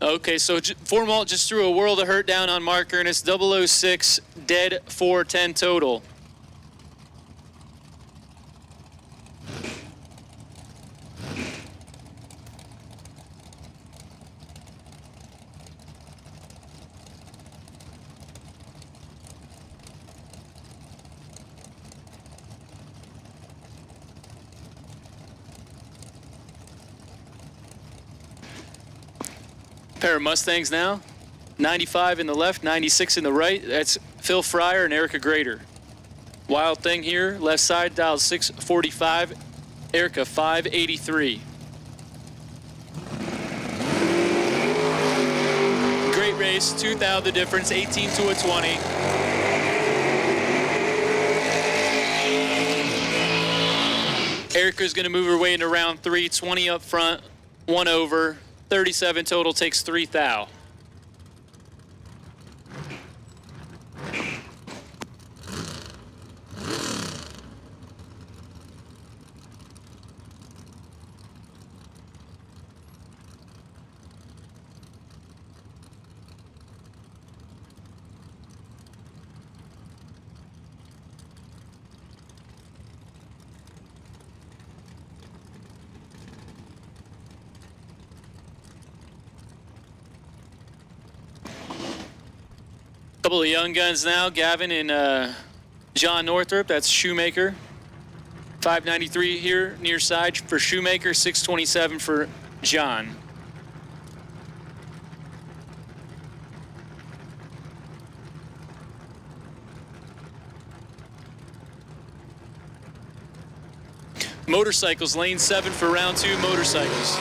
Okay, so Formalt just threw a world of hurt down on Mark Ernest. 006, dead 410 total. Pair of Mustangs now. 95 in the left, 96 in the right. That's Phil Fryer and Erica Grader. Wild Thing here, left side, dial 645, Erica 583. Great race, 2,000 the difference, 18 to a 20. Erica's gonna move her way into round 3, 20 up front, 1 over, 37 total, takes 3 thou. Couple of young guns now, Gavin and John Northrup, that's Shoemaker. 593 here, near side for Shoemaker, 627 for John. Motorcycles, lane 7 for round 2, motorcycles.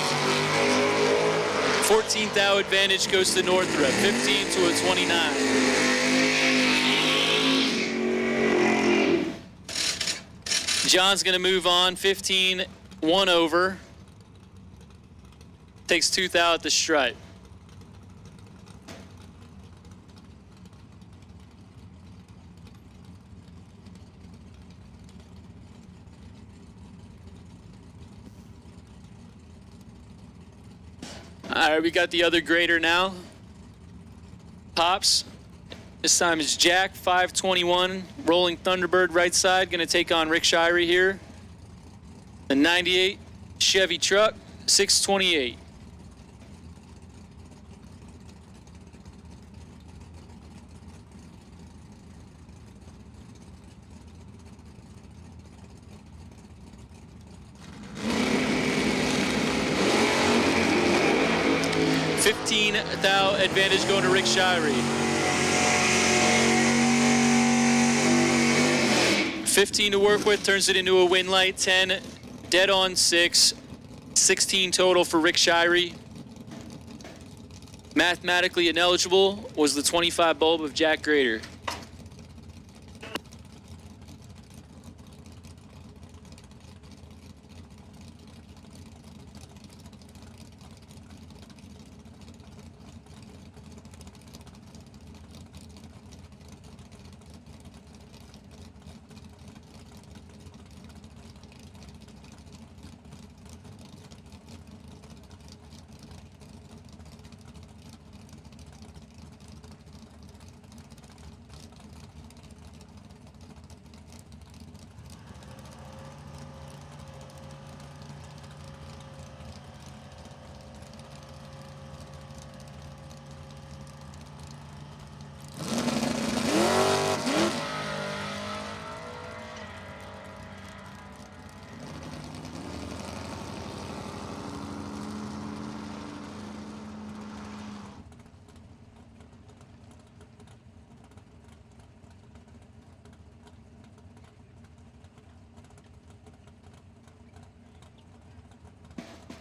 14 thou advantage goes to Northrup, 15 to a 29. John's gonna move on, 15, 1 over. Takes 2 thou at the stripe. All right, we got the other grader now. Pops. This time it's Jack, 521, rolling Thunderbird right side, gonna take on Rick Shirey here. The 98 Chevy truck, 628. Thou advantage going to Rick Shirey. 15 to work with, turns it into a win light. 10, dead on 6, 16 total for Rick Shirey. Mathematically ineligible was the 25 bulb of Jack Grader.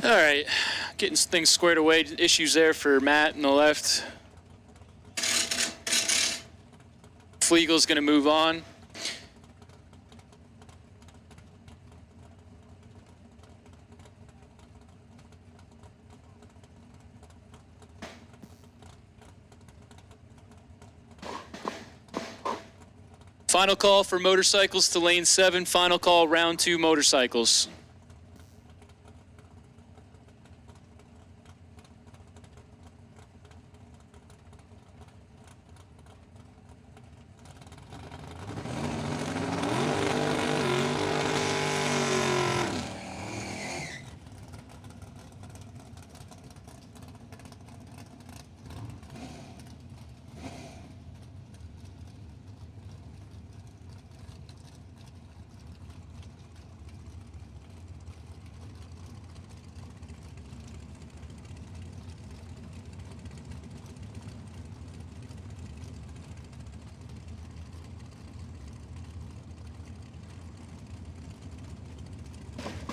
All right, getting things squared away. Issues there for Matt on the left. Flegel's gonna move on. Final call for motorcycles to lane 7. Final call, round 2 motorcycles.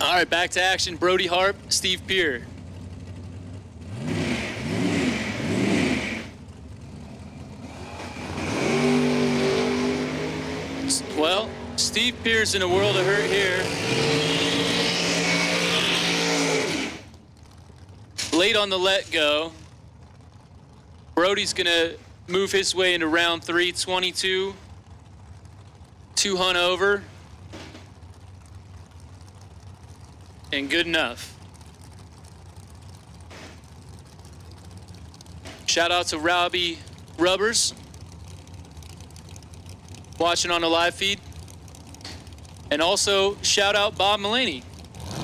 All right, back to action. Brody Harp, Steve Peer. Well, Steve Peer's in a world of hurt here. Late on the let go. Brody's gonna move his way into round 3, 22. 2 hunt over. And good enough. Shout out to Robbie Rubbers, watching on the live feed. And also shout out Bob Mulaney.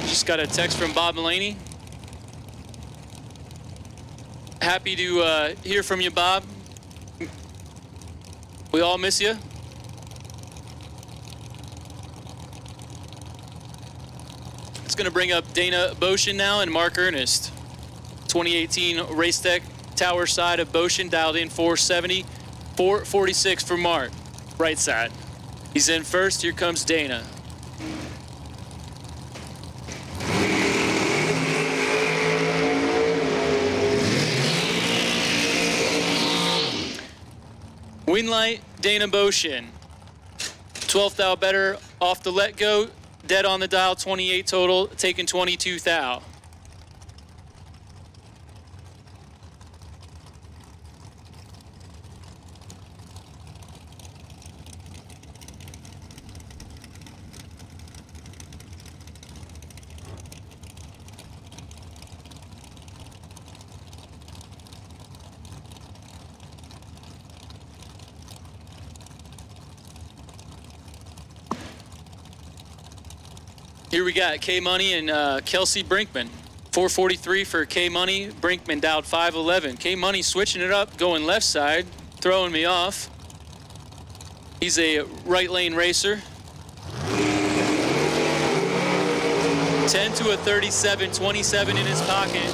Just got a text from Bob Mulaney. Happy to hear from you, Bob. We all miss you. It's going to bring up Dana Boshin now and Mark Ernest. 2018 Race Tech Tower side of Boshin, dialed in 470. 446 for Mark, right side. He's in first. Here comes Dana. Win light, Dana Boshin. 12th thou better off the let go. Dead on the dial, 28 total, taking 22 thou. Here we got K-Money and Kelsey Brinkman. 443 for K-Money. Brinkman dialed 511. K-Money switching it up, going left side, throwing me off. He's a right lane racer. 10 to a 37, 27 in his pocket.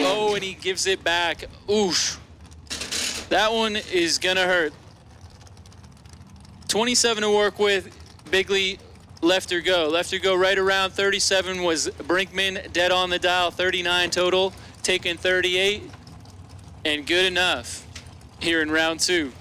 Oh, and he gives it back. Oof. That one is gonna hurt. 27 to work with. Bigley. Left her go right around 37 was Brinkman, dead on the dial, 39 total, taking 38, and good enough here in round 2.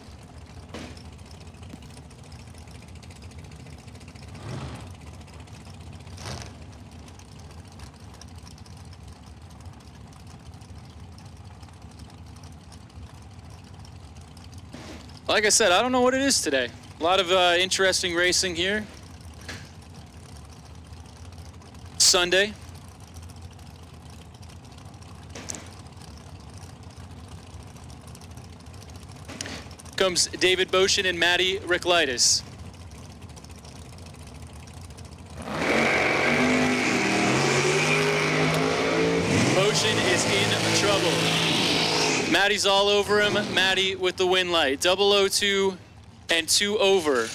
Like I said, I don't know what it is today. A lot of interesting racing here. Sunday. Comes David Boshin and Maddie Ricklitis. Boshin is in trouble. Maddie's all over him. Maddie with the win light. 002 and 2 over.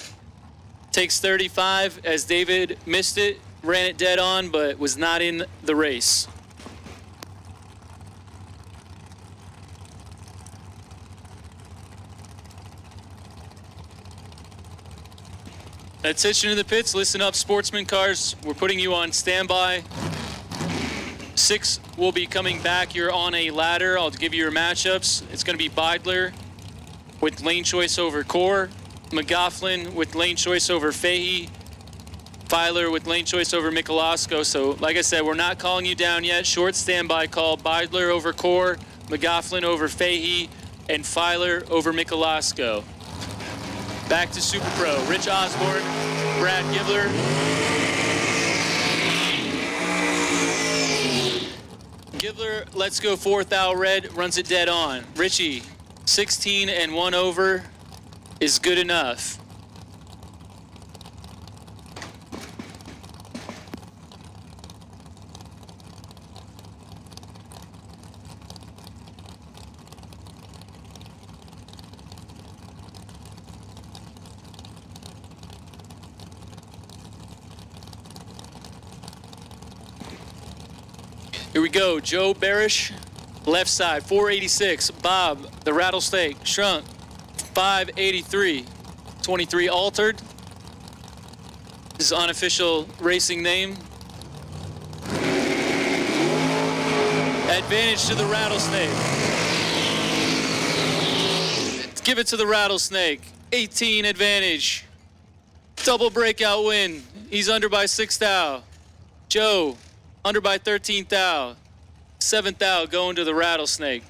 Takes 35 as David missed it. Ran it dead on, but was not in the race. Attention to the pits. Listen up, sportsman cars. We're putting you on standby. 6 will be coming back. You're on a ladder. I'll give you your matchups. It's going to be Beidler with lane choice over Core. McGoughlin with lane choice over Fahey. Filer with lane choice over Mikolasco. So, like I said, we're not calling you down yet. Short standby call. Beidler over Core, McGoughlin over Fahey, and Filer over Mikolasco. Back to Super Pro. Rich Osborne, Brad Gibler. Gibler lets go 4th thou red, runs it dead on. Richie, 16 and 1 over is good enough. Here we go, Joe Barish, left side, 486. Bob, the Rattlesnake, shrunk, 583. 23 altered. his unofficial racing name. Advantage to the Rattlesnake. Give it to the Rattlesnake. 18 advantage. Double breakout win. He's under by 6 thou. Joe, under by 13 thou. 7 thou going to the Rattlesnake.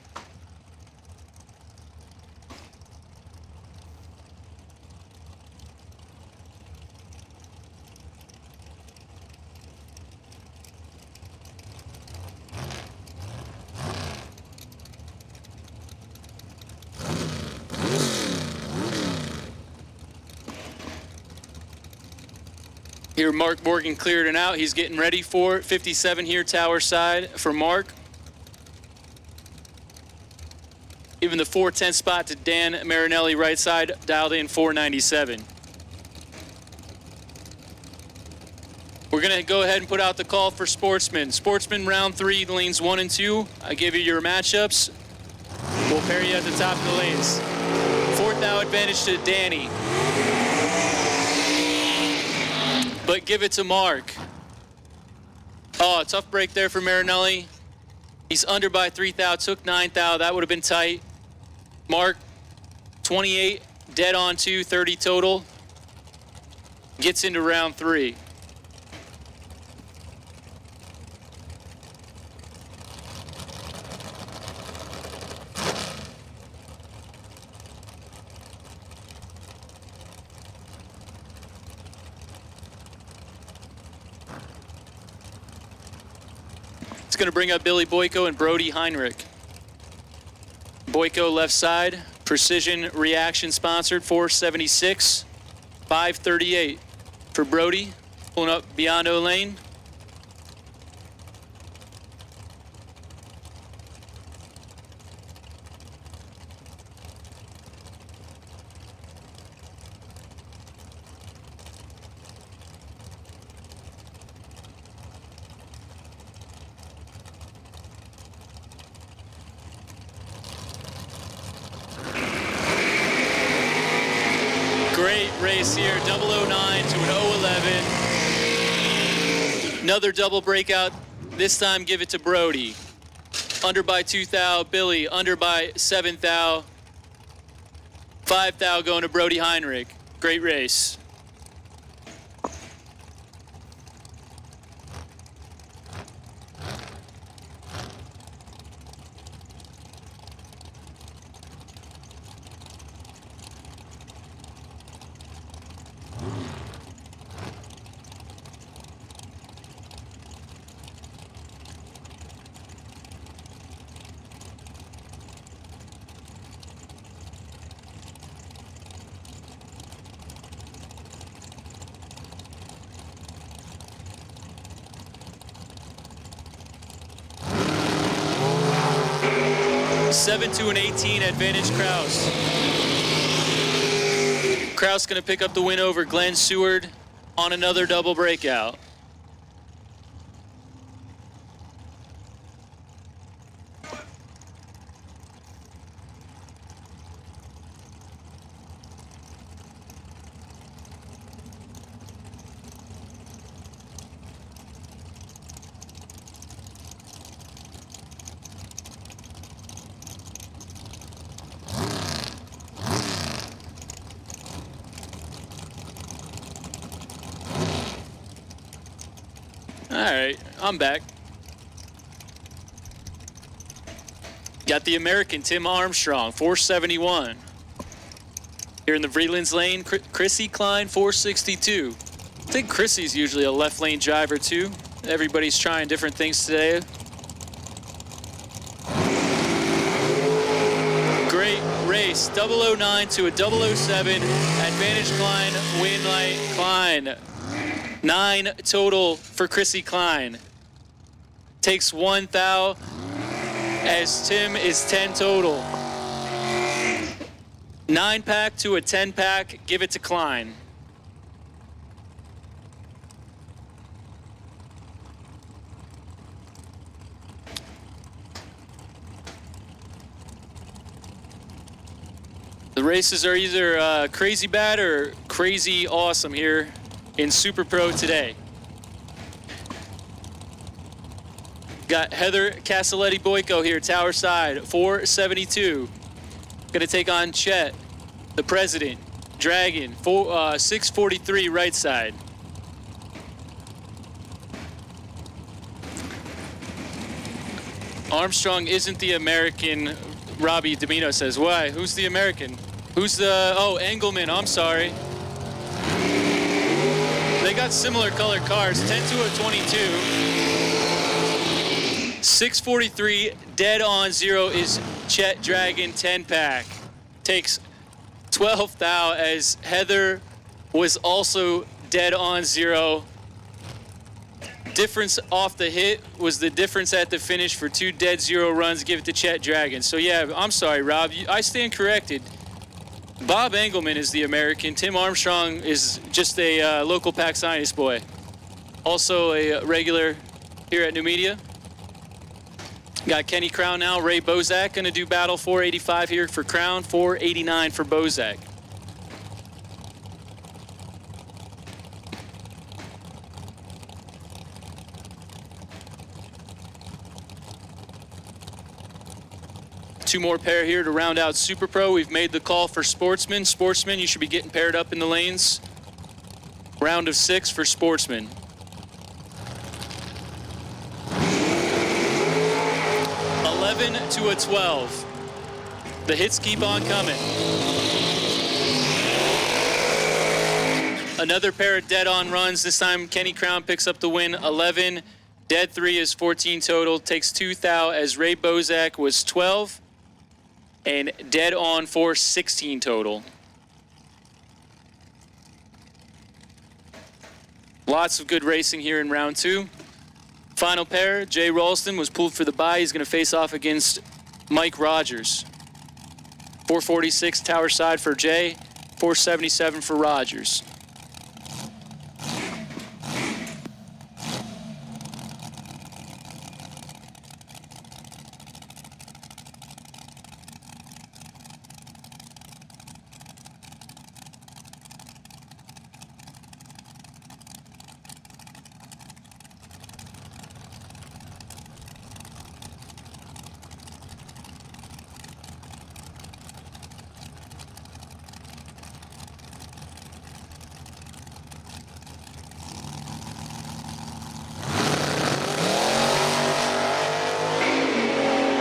Here, Mark Morgan cleared it out. He's getting ready for 57 here, tower side for Mark. Even the 410 spot to Dan Marinelli, right side, dialed in 497. We're going to go ahead and put out the call for Sportsman. Sportsman round 3, lanes 1 and 2. I give you your matchups. We'll pair you at the top of the lanes. 4th thou advantage to Danny. But give it to Mark. Oh, a tough break there for Marinelli. He's under by 3 thou, took 9 thou. That would have been tight. Mark, 28, dead on 2, 30 total. Gets into round 3. It's going to bring up Billy Boyko and Brody Heinrich. Boyko left side, Precision Reaction sponsored, 476, 538 for Brody, pulling up beyond O lane. Great race here, 009 to an 011. Another double breakout, this time give it to Brody. Under by 2 thou, Billy, under by 7 thou. 5 thou going to Brody Heinrich. Great race. Seven to an 18, advantage Kraus. Kraus going to pick up the win over Glenn Seward on another double breakout. All right, I'm back. Got the American Tim Armstrong, 471. Here in the Vreelands lane, Chrissy Klein, 462. I think Chrissy's usually a left lane driver too. Everybody's trying different things today. Great race, 009 to a 007. Advantage Klein, win light Klein. 9 total for Chrissy Klein. Takes 1 thou as Tim is 10 total. 9 pack to a 10 pack, give it to Klein. The races are either crazy bad or crazy awesome here in Super Pro today. Got Heather Castelletti-Boyko here, tower side, 472. Gonna take on Chet, the president, Dragon, 643 right side. Armstrong isn't the American, Robbie Domino says. Why? Who's the American? Who's the, oh, Engelman, I'm sorry. They got similar colored cars, 10 to a 22. 643, dead on zero is Chet Dragon 10 pack. Takes 12 thou as Heather was also dead on zero. Difference off the hit was the difference at the finish for 2 dead zero runs. Give it to Chet Dragon. So yeah, I'm sorry, Rob. I stand corrected. Bob Engelman is the American. Tim Armstrong is just a local pack science boy. Also a regular here at Numidia. Got Kenny Crown now. Ray Bozak going to do battle. 485 here for Crown. 489 for Bozak. Two more pair here to round out Super Pro. We've made the call for Sportsman. Sportsman, you should be getting paired up in the lanes. Round of 6 for Sportsman. To a 12. The hits keep on coming. Another pair of dead on runs. This time Kenny Crown picks up the win. 11. Dead 3 is 14 total. Takes 2 thou as Ray Bozak was 12. And dead on for 16 total. Lots of good racing here in round 2. Final pair, Jay Ralston was pulled for the bye. He's going to face off against Mike Rogers. 446 tower side for Jay, 477 for Rogers.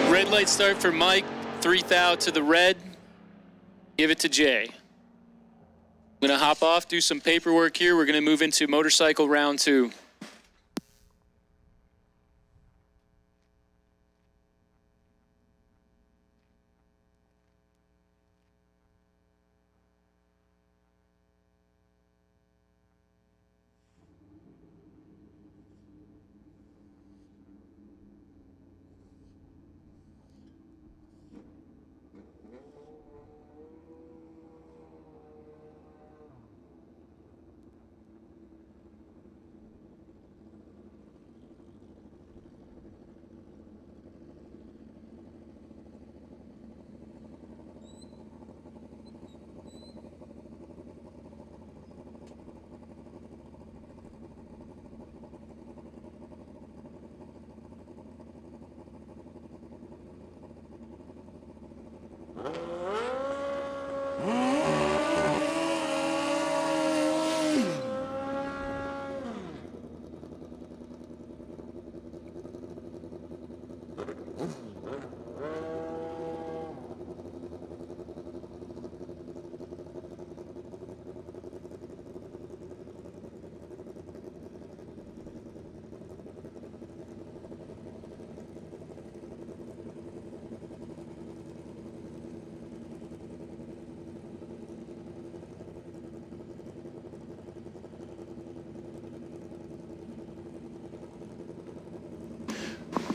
Red light start for Mike, 3 thou to the red. Give it to Jay. I'm gonna hop off, do some paperwork here. We're gonna move into motorcycle round 2.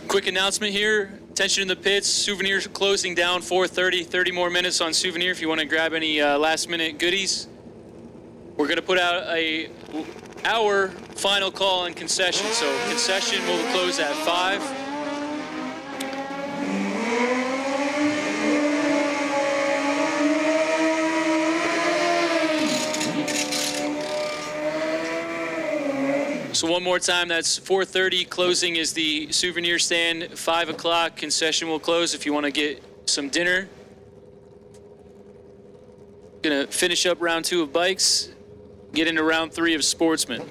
Quick announcement here. Attention in the pits. Souvenirs closing down 4:30. 30 more minutes on Souvenir if you want to grab any last-minute goodies. We're going to put out our final call on concession. So concession will close at 5. So one more time, that's 4:30. Closing is the souvenir stand. 5 o'clock, concession will close if you want to get some dinner. Gonna finish up round 2 of bikes, get into round 3 of sportsmen.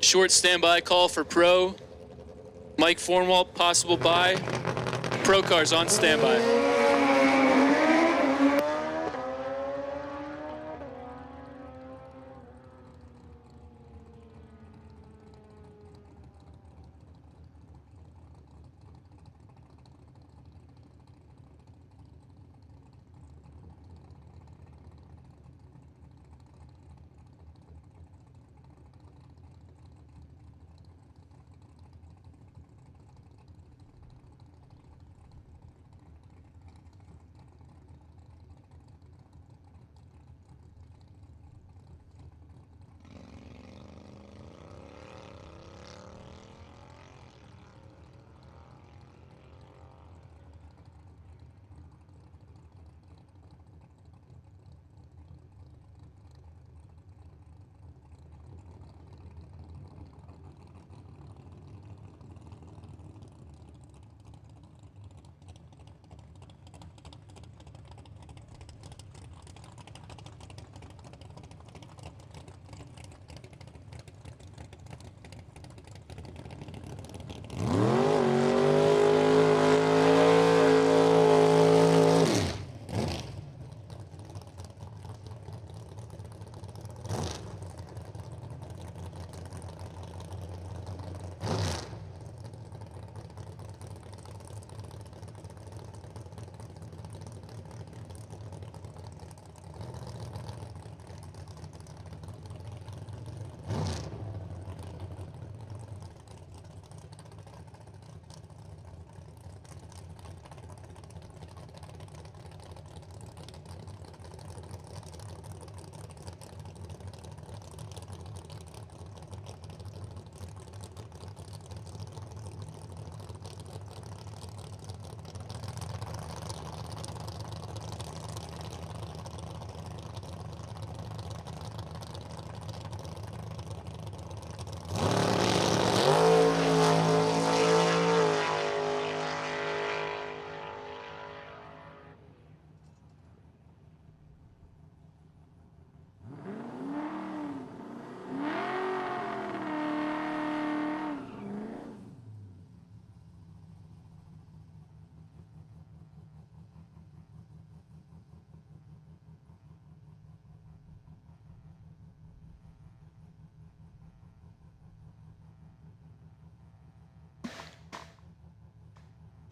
Short standby call for pro. Mike Fornwalt, possible buy. Pro cars on standby.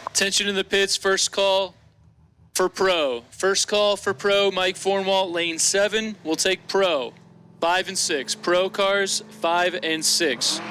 Attention in the pits, first call for pro. First call for pro, Mike Fornwalt, lane 7. We'll take pro. 5 and 6. Pro cars, 5 and 6.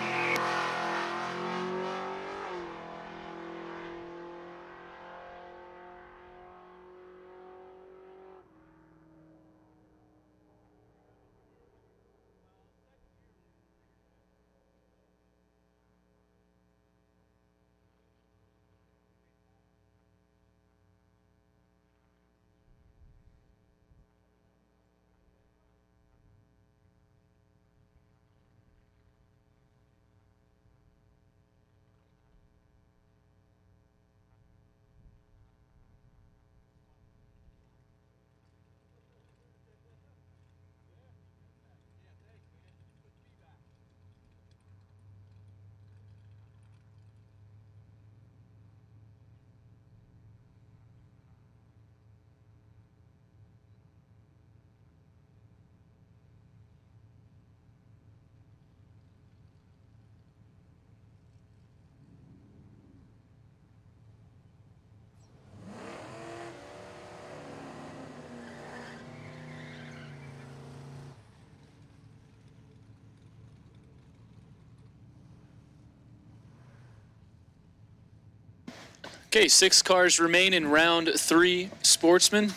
Okay, 6 cars remain in round 3, sportsmen.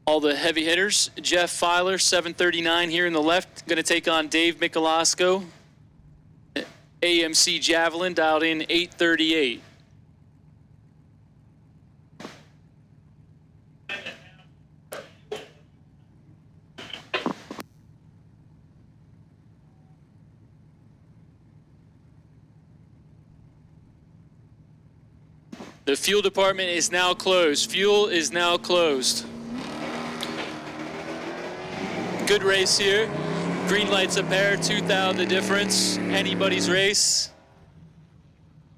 All all the heavy hitters. Jeff Filer, 739 here in the left, going to take on Dave Michelasco. AMC Javelin, dialed in 838. The fuel department is now closed. Fuel is now closed. Good race here. Green lights a pair, 2,000 the difference. Anybody's race.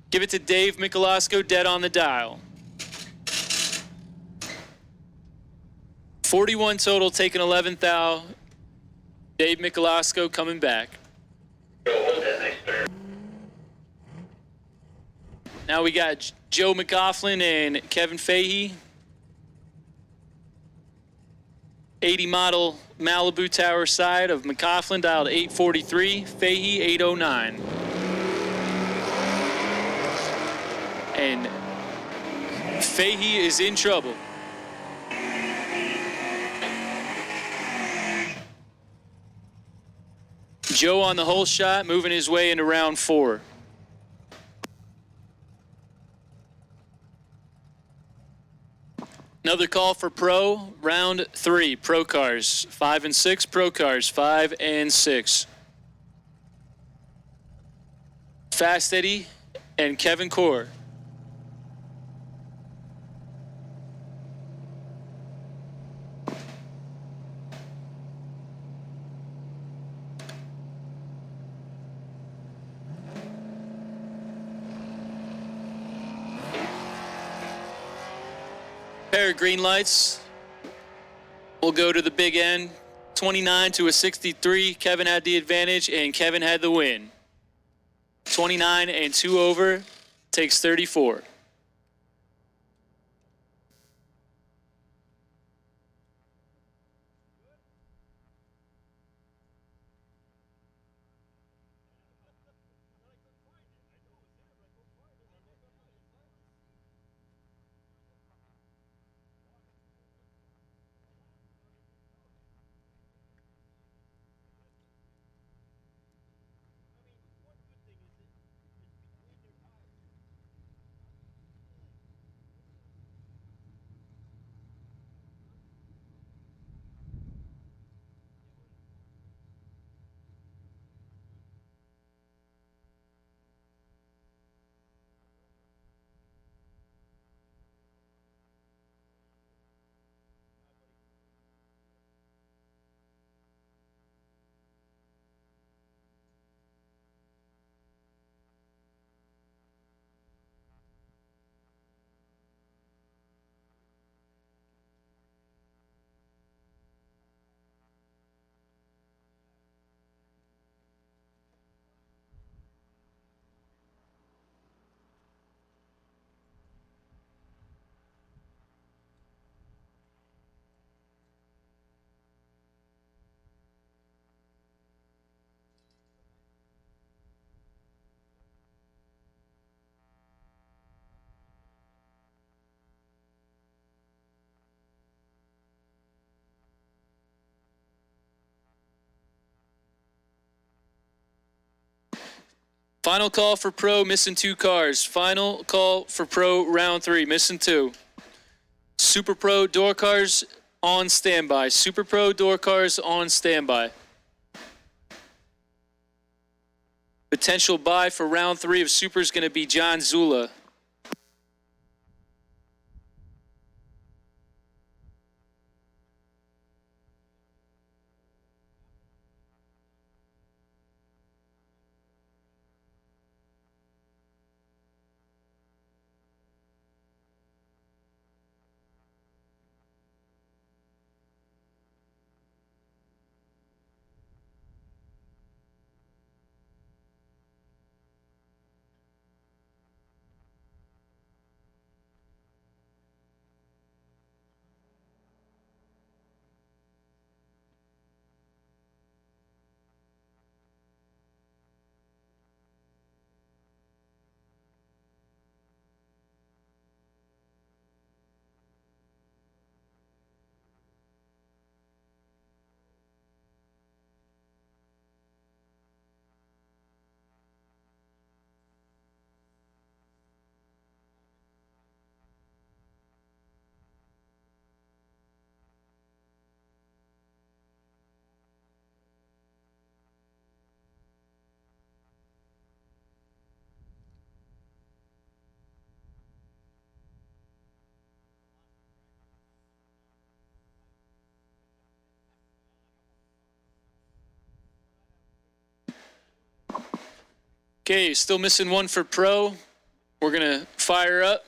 Give it to Dave Michelasco, dead on the dial. 41 total, taking 11 thou. Dave Michelasco coming back. Now we got Joe McGoughlin and Kevin Fahey. 80 model Malibu Tower side of McGoughlin, dialed 843, Fahey 809. And Fahey is in trouble. Joe on the whole shot, moving his way into round 4. Another call for pro, round 3, pro cars, 5 and 6, pro cars, 5 and 6. Fast Eddie and Kevin Core. Pair of green lights. We'll go to the big end. 29 to a 63. Kevin had the advantage, and Kevin had the win. 29 and 2 over. Takes 34. Final call for pro, missing 2 cars. Final call for pro, round 3, missing 2. Super Pro door cars on standby. Super Pro door cars on standby. Potential buy for round 3 of Super is going to be John Zula. Okay, still missing one for pro. We're going to fire up.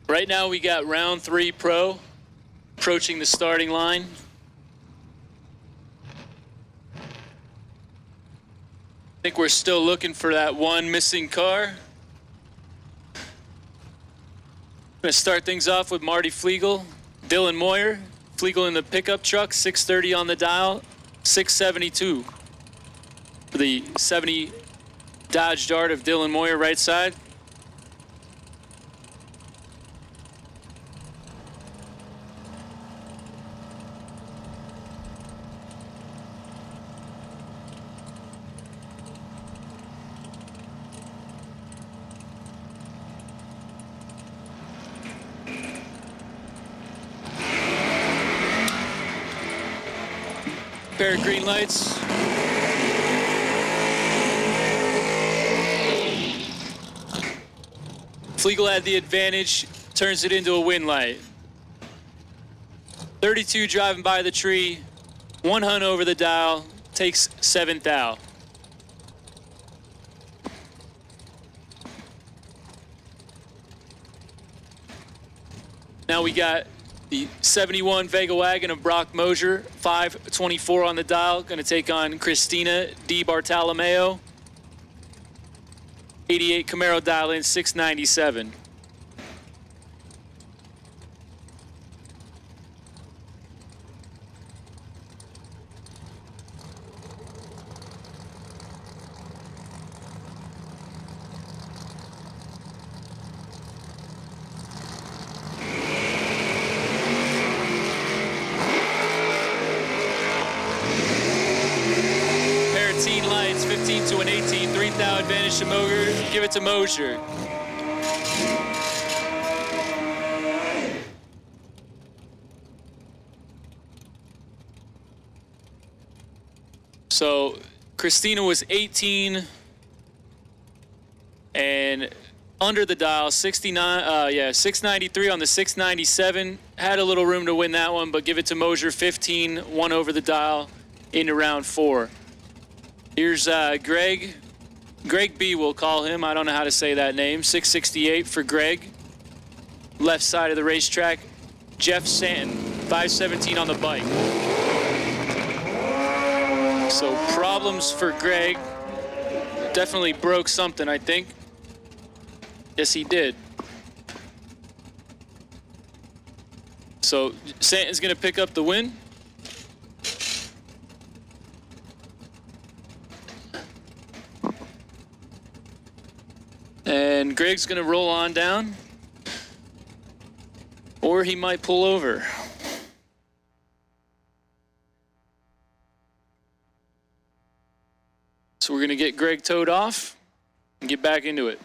Right now we got round 3 pro approaching the starting line. I think we're still looking for that one missing car. I'm going to start things off with Marty Flegel, Dylan Moyer. Flegel in the pickup truck, 630 on the dial, 672 for the 70 Dodge Dart of Dylan Moyer right side. Pair of green lights. Flegel had the advantage, turns it into a win light. 32 driving by the tree, 1 hunt over the dial, takes 7th out. Now we got the 71 Vega Wagon of Brock Mosier, 524 on the dial, going to take on Christina Di Bartolomeo. 88 Camaro dial in, 697. Lights, 15 to an 18, 3,000 advantage to Mosier. Give it to Mosier. So Christina was 18 and under the dial, 693 on the 697. Had a little room to win that one, but give it to Mosier, 15, 1 over the dial into round 4. Here's Greg B, we'll call him. I don't know how to say that name. 668 for Greg. Left side of the racetrack. Jeff Santon, 517 on the bike. So problems for Greg. Definitely broke something, I think. Yes, he did. So Santon's going to pick up the win. And Greg's going to roll on down, or he might pull over. So we're going to get Greg towed off and get back into it.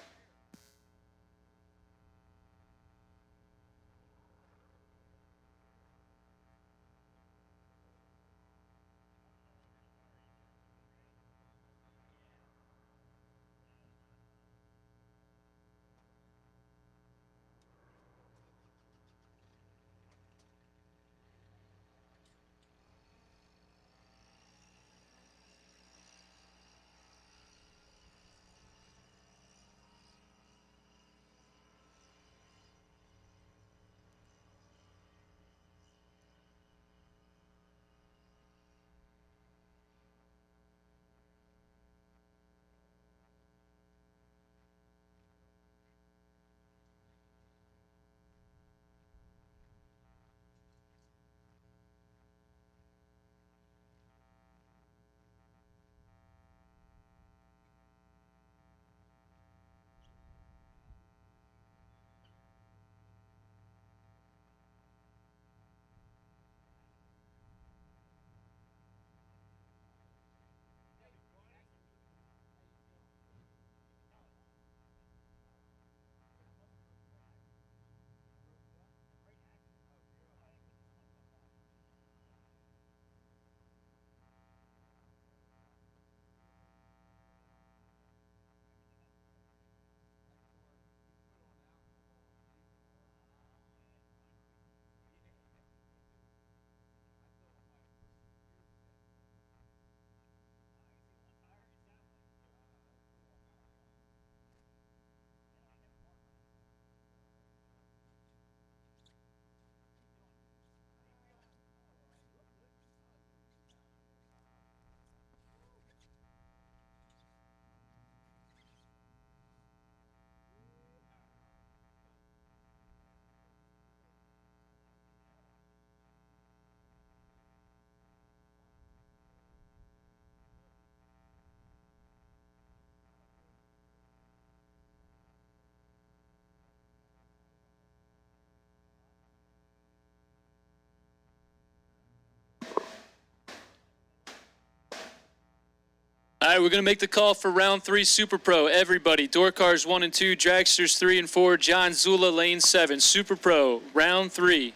All right, we're going to make the call for round 3 Super Pro. Everybody, door cars 1 and 2, dragsters 3 and 4, John Zula, lane 7. Super Pro, round 3.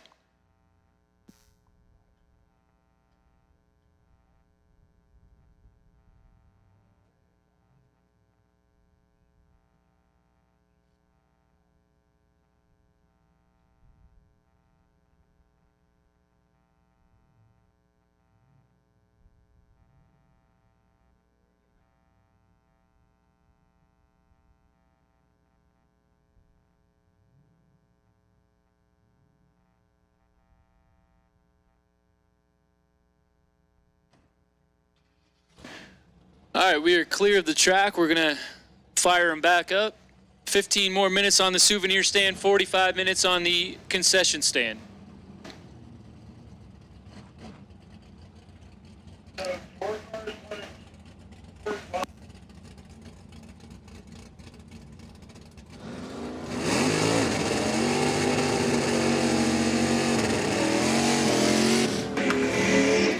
All right, we are clear of the track. We're going to fire them back up. 15 more minutes on the souvenir stand, 45 minutes on the concession stand.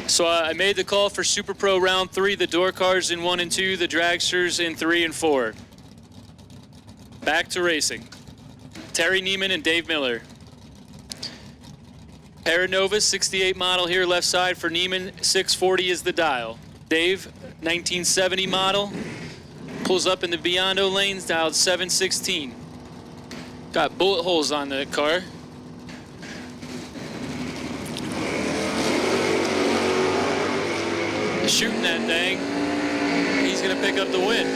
So I made the call for Super Pro round 3, the door cars in 1 and 2, the dragsters in 3 and 4. Back to racing. Terry Neiman and Dave Miller. Paranova 68 model here left side for Neiman, 640 is the dial. Dave, 1970 model, pulls up in the Biondo lanes, dialed 716. Got bullet holes on the car. Shooting that thing, he's gonna pick up the win.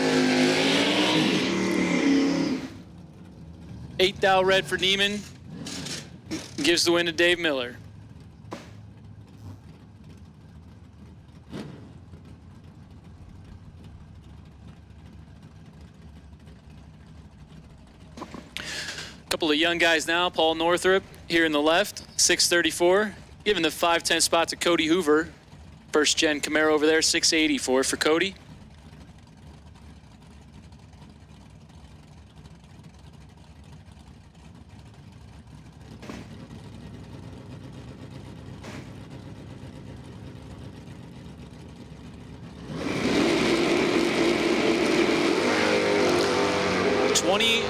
8 thou red for Neiman, gives the win to Dave Miller. Couple of young guys now, Paul Northrup here in the left, 634, giving the 510 spot to Cody Hoover. First gen Camaro over there, 684 for Cody.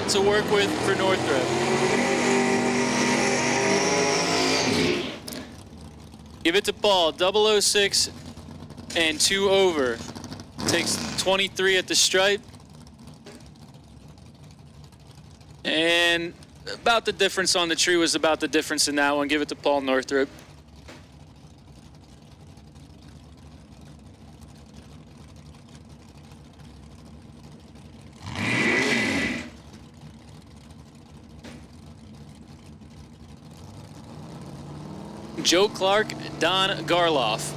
To work with for Northrop. Give it to Paul, 006 and 2 over. Takes 23 at the stripe. And about the difference on the tree was about the difference in that one. Give it to Paul Northrop. Joe Clark, Don Garloff.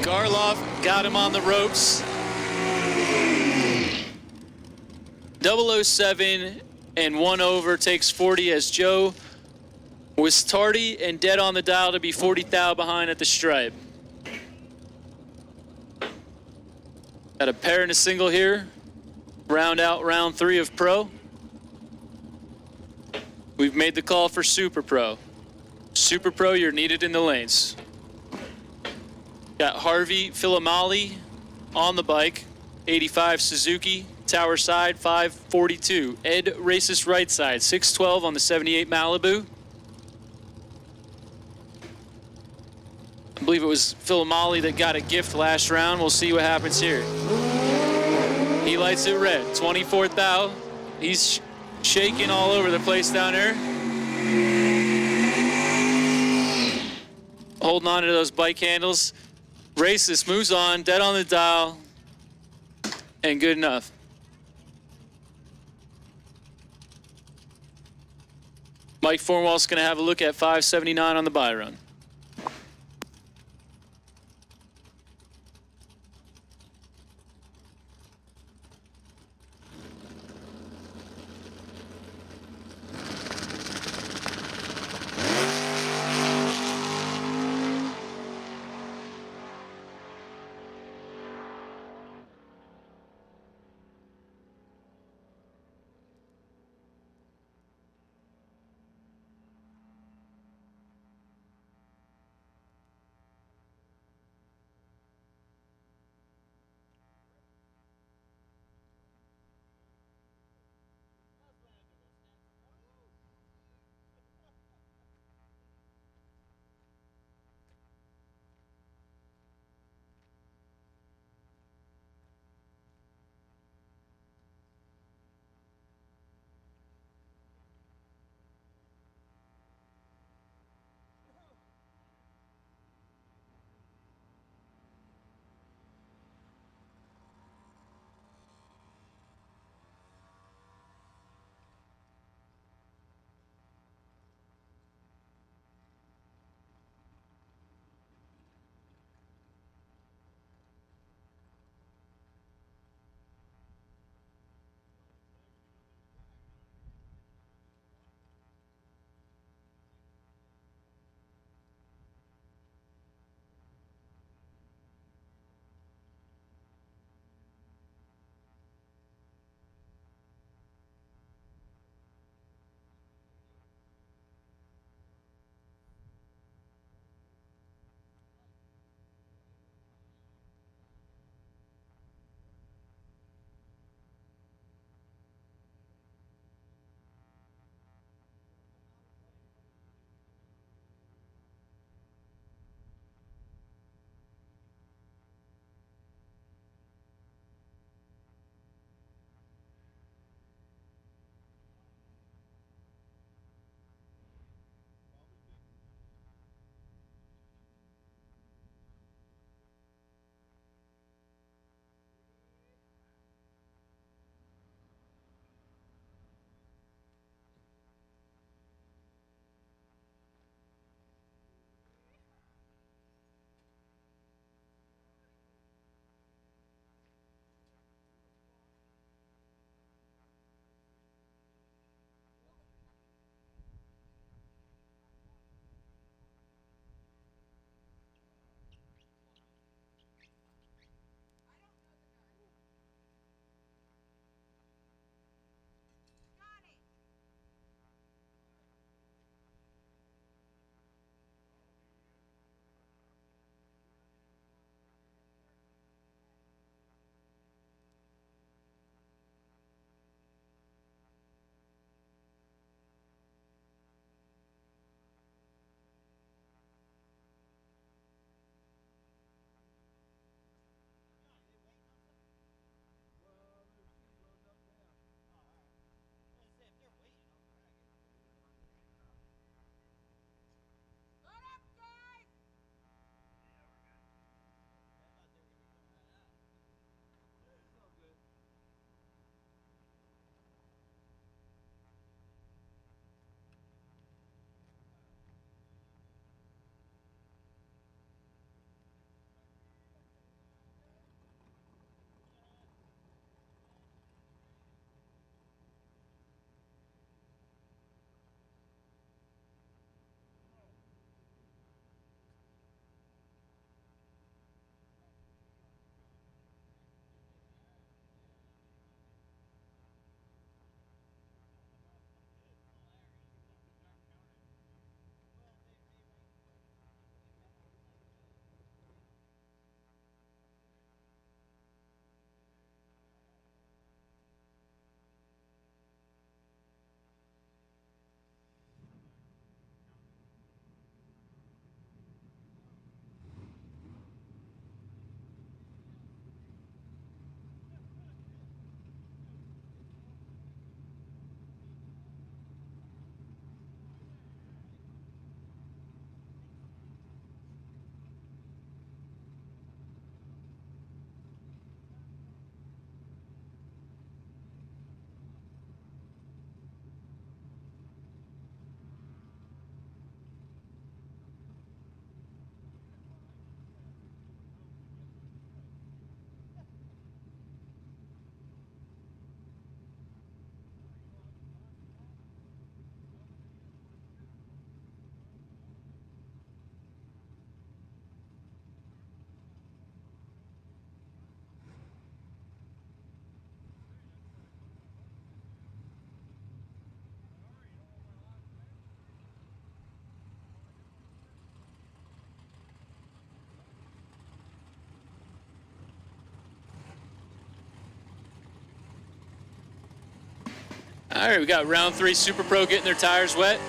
Garloff got him on the ropes. 007 and 1 over takes 40 as Joe was tardy and dead on the dial to be 40 thou behind at the stripe. Got a pair and a single here. Round out round 3 of Pro. We've made the call for Super Pro. Super Pro, you're needed in the lanes. Got Harvey Filamali on the bike, 85 Suzuki, tower side, 542. Ed races right side, 612 on the 78 Malibu. I believe it was Filamali that got a gift last round. We'll see what happens here. He lights it red, 24 thou. He's shaking all over the place down there. Holding on to those bike handles. Racist moves on, dead on the dial, and good enough. Mike Fornwall's gonna have a look at 579 on the buy run. right, we got round 3 Super Pro getting their tires wet.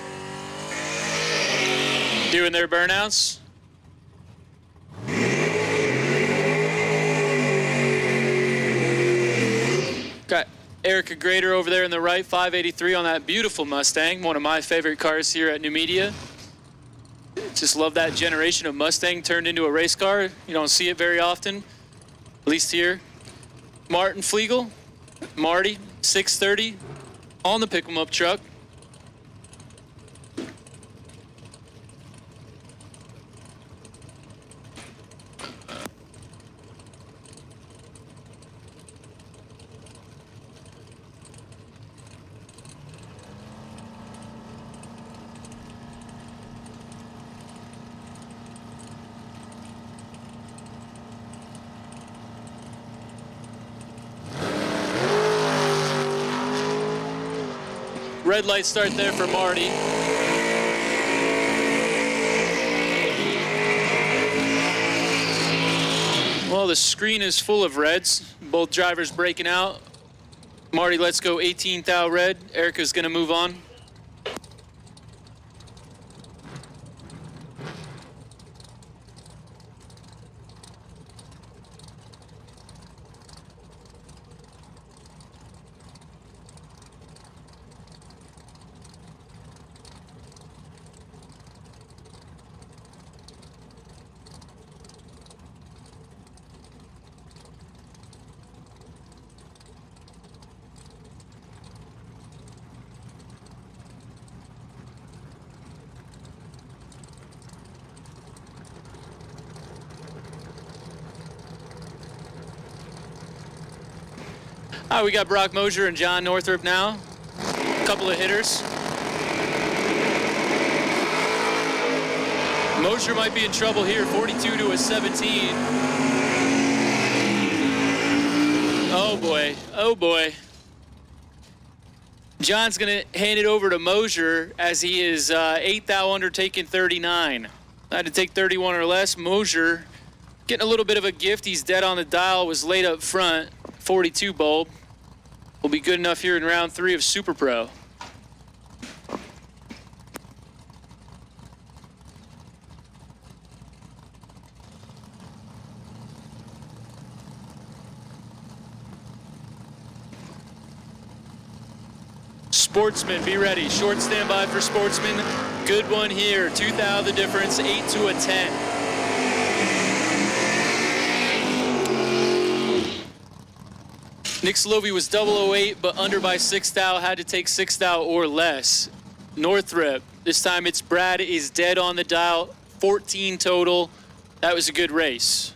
Doing their burnouts. Got Erica Grader over there in the right, 583 on that beautiful Mustang, one of my favorite cars here at Numidia. Just love that generation of Mustang turned into a race car. You don't see it very often, at least here. Martin Flegel, Marty, 630 on the pick-em-up truck. Red light start there for Marty. Well, the screen is full of reds. Both drivers breaking out. Marty, let's go 18 thou red. Erica's gonna move on. All right, we got Brock Mosier and John Northrup now. A couple of hitters. Mosier might be in trouble here, 42 to a 17. Oh boy, oh boy. John's gonna hand it over to Mosier as he is 8 thou under, taking 39. I had to take 31 or less. Mosier getting a little bit of a gift. He's dead on the dial, was laid up front. 42 bulb. Will be good enough here in round 3 of Super Pro. Sportsman, be ready. Short standby for Sportsman. Good one here. 2 thou the difference, 8 to a 10. Nick Salovi was 008, but under by 6 thou, had to take 6 thou or less. Northrup, this time it's Brad is dead on the dial, 14 total. That was a good race.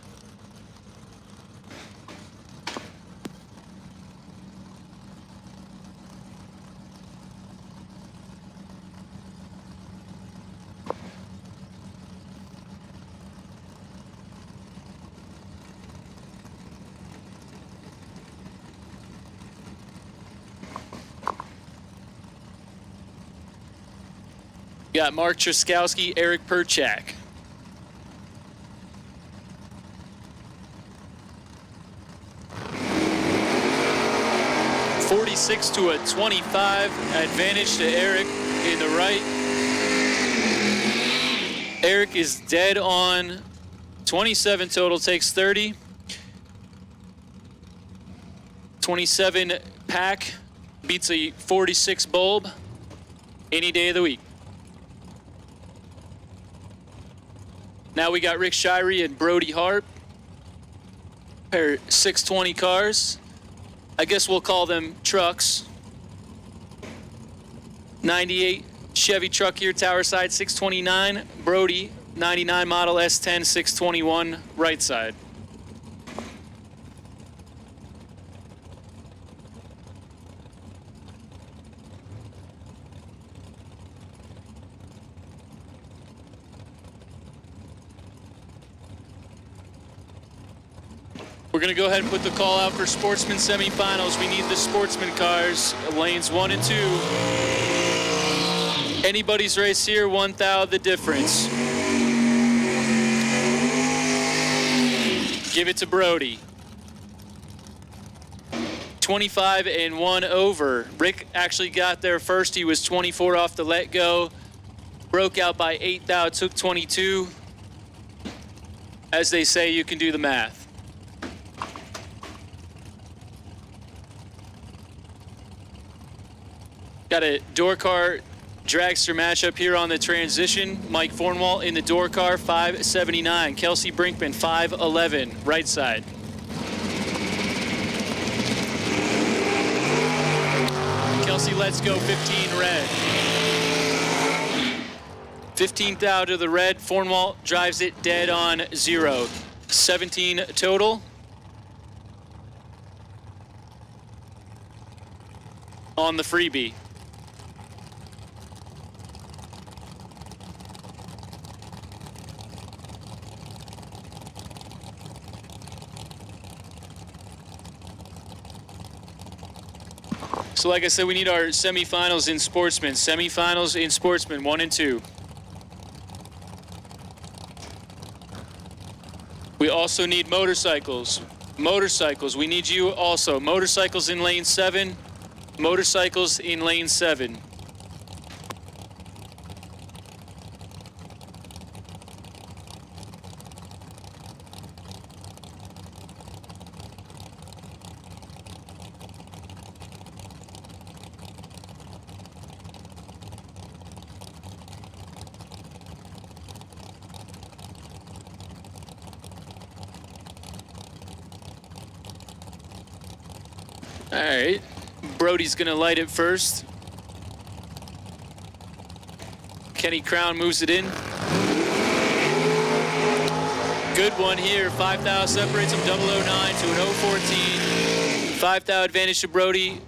Got Mark Truskowski, Eric Perchak. (46 to a 25). Advantage to Eric in the right. Eric is dead on 27 total, takes 30. 27 pack beats a 46 bulb any day of the week. Now we got Rick Shirey and Brody Harp. Pair of 620 cars. I guess we'll call them trucks. 98 Chevy truck here, tower side, 629. Brody, 99 model S10, 621, right side. We're going to go ahead and put the call out for Sportsman semifinals. We need the Sportsman cars, lanes 1 and 2. Anybody's race here, 1 thou the difference. Give it to Brody. 25 and 1 over. Rick actually got there first. He was 24 off the let go. Broke out by 8 thou, took 22. As they say, you can do the math. Got a door car dragster matchup here on the transition. Mike Fornwall in the door car, 579. Kelsey Brinkman, 511, right side. Kelsey, let's go, 15 red. 15th out of the red. Fornwall drives it dead on 0. 17 total. On the freebie. So like I said, we need our semifinals in sportsmen. Semifinals in sportsmen, 1 and 2. We also need motorcycles. Motorcycles, we need you also. Motorcycles in lane 7. Motorcycles in lane 7. All right, Brody's gonna light it first. Kenny Crown moves it in. Good one here. 5 thou separates him, 009 to an 014. 5 thou advantage to Brody.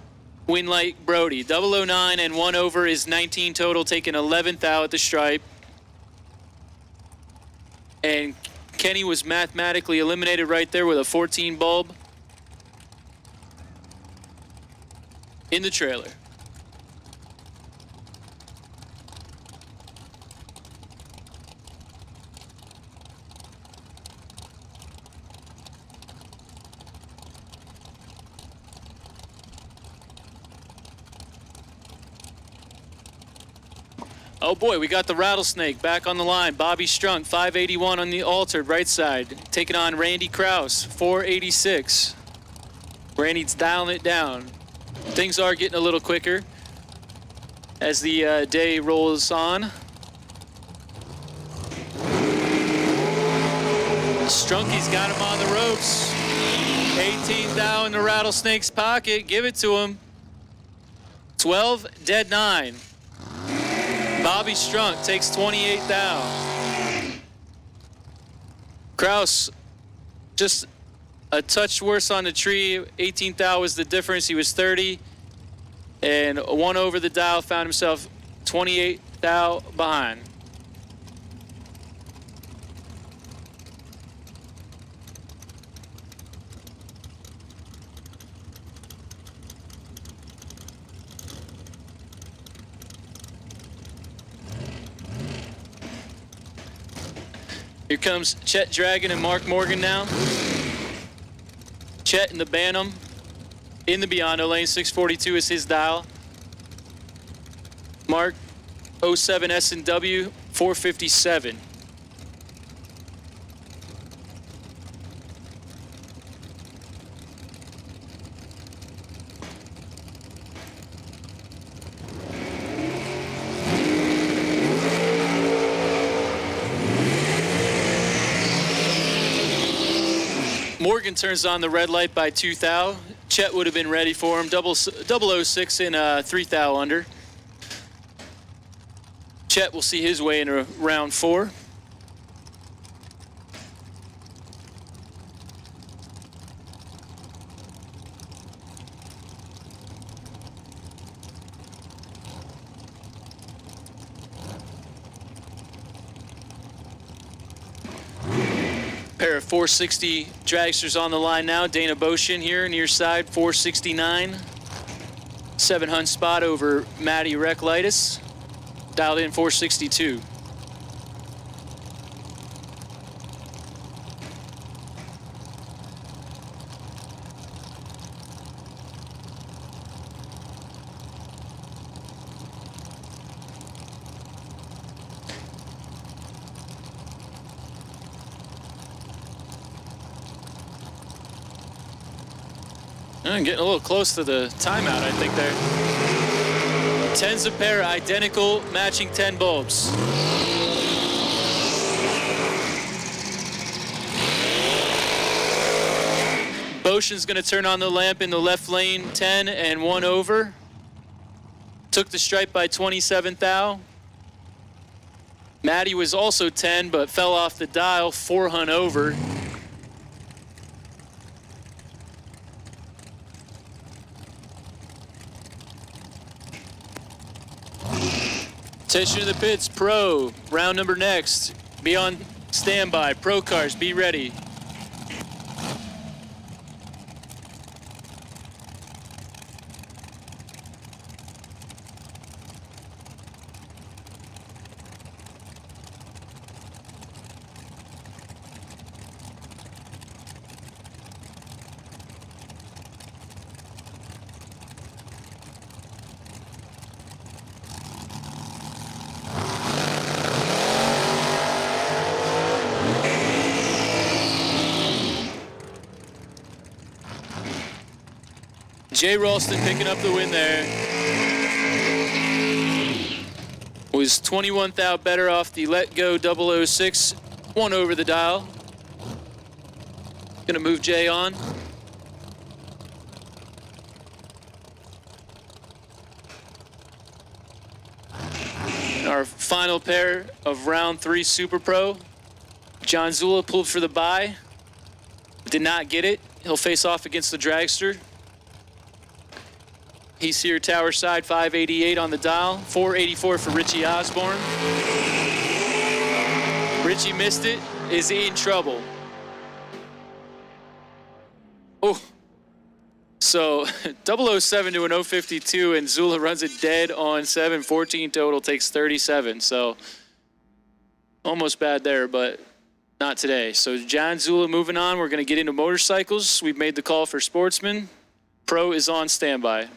Win light Brody. 009 and 1 over is 19 total, taking 11 thou at the stripe. And Kenny was mathematically eliminated right there with a 14 bulb. In the trailer. Oh boy, we got the Rattlesnake back on the line. Bobby Strunk, 581 on the altered right side. Taking on Randy Kraus, 486. Randy's dialing it down. Things are getting a little quicker as the day rolls on. Strunky's got him on the ropes. 18 thou in the Rattlesnake's pocket. Give it to him. 12, dead 9. Bobby Strunk takes 28 thou. Kraus just a touch worse on the tree. 18 thou was the difference. He was 30. And 1 over the dial, found himself 28 thou behind. Here comes Chet Dragon and Mark Morgan now. Chet in the Bantam. In the Biondo lane, 642 is his dial. Mark, 07 S&W, 457. Morgan turns on the red light by 2 thou. Chet would have been ready for him. 006 in 3 thou under. Chet will see his way into round 4. Pair of 460 dragsters on the line now. Dana Boshin here, near side, 469. 7 hunt spot over Matty Reklitis. Dialed in 462. Getting a little close to the timeout, I think there. 10's a pair, identical, matching 10 bulbs. Boshin's going to turn on the lamp in the left lane, 10 and 1 over. Took the stripe by 27 thou. Maddie was also 10, but fell off the dial, 4 hun over. Attention to the pits, Pro. Round number next. Be on standby. Pro cars, be ready. Jay Ralston picking up the win there. Was 21 thou better off the Let Go 006. 1 over the dial. Gonna move Jay on. Our final pair of round 3 Super Pro. John Zula pulled for the bye. Did not get it. He'll face off against the Dragster. He's here tower side, 588 on the dial, 484 for Richie Osborne. Richie missed it. Is he in trouble? Oh, so 007 to an 052, and Zula runs it dead on 7, 14 total, takes 37. So almost bad there, but not today. So John Zula moving on. We're going to get into motorcycles. We've made the call for sportsmen. Pro is on standby.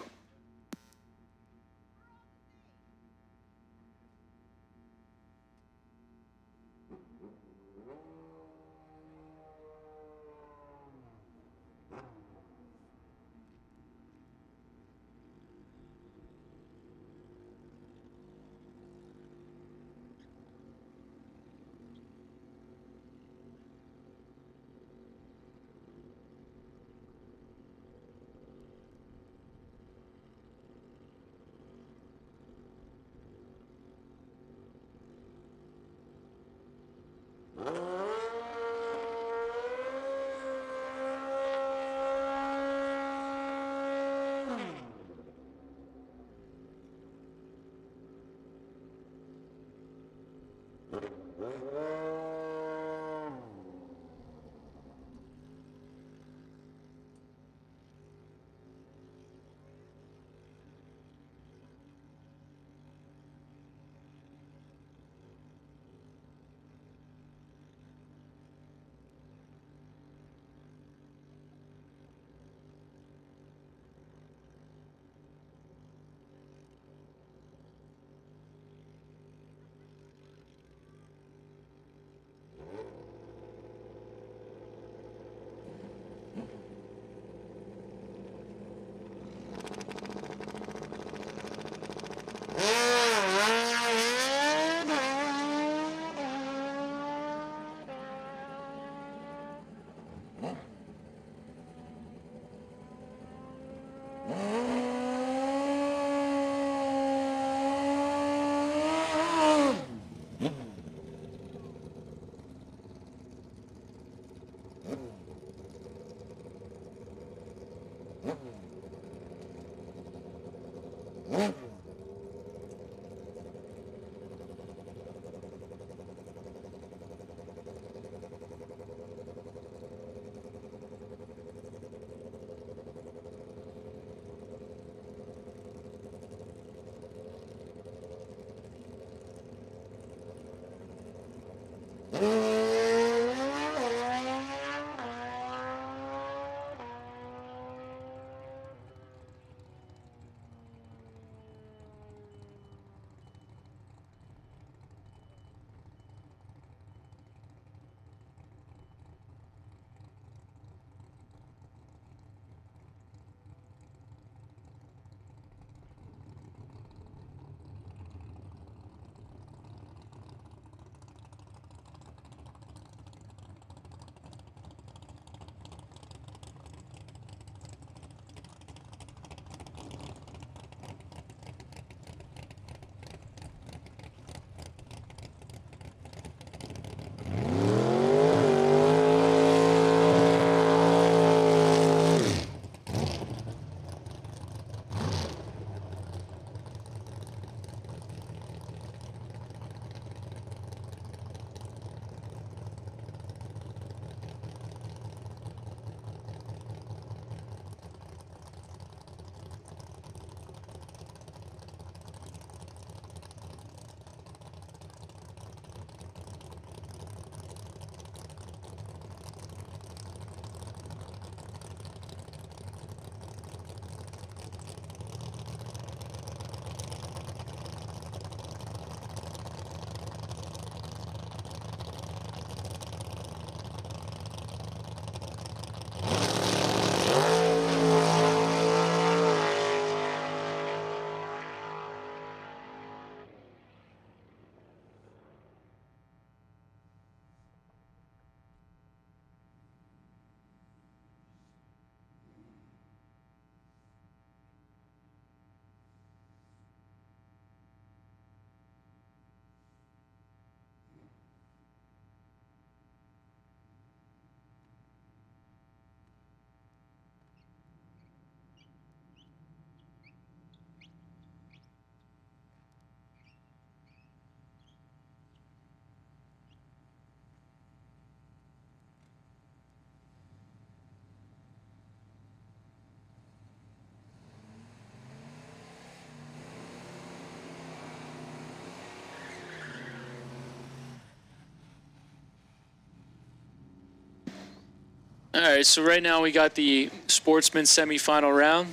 All right, so right now we got the sportsman semifinal round.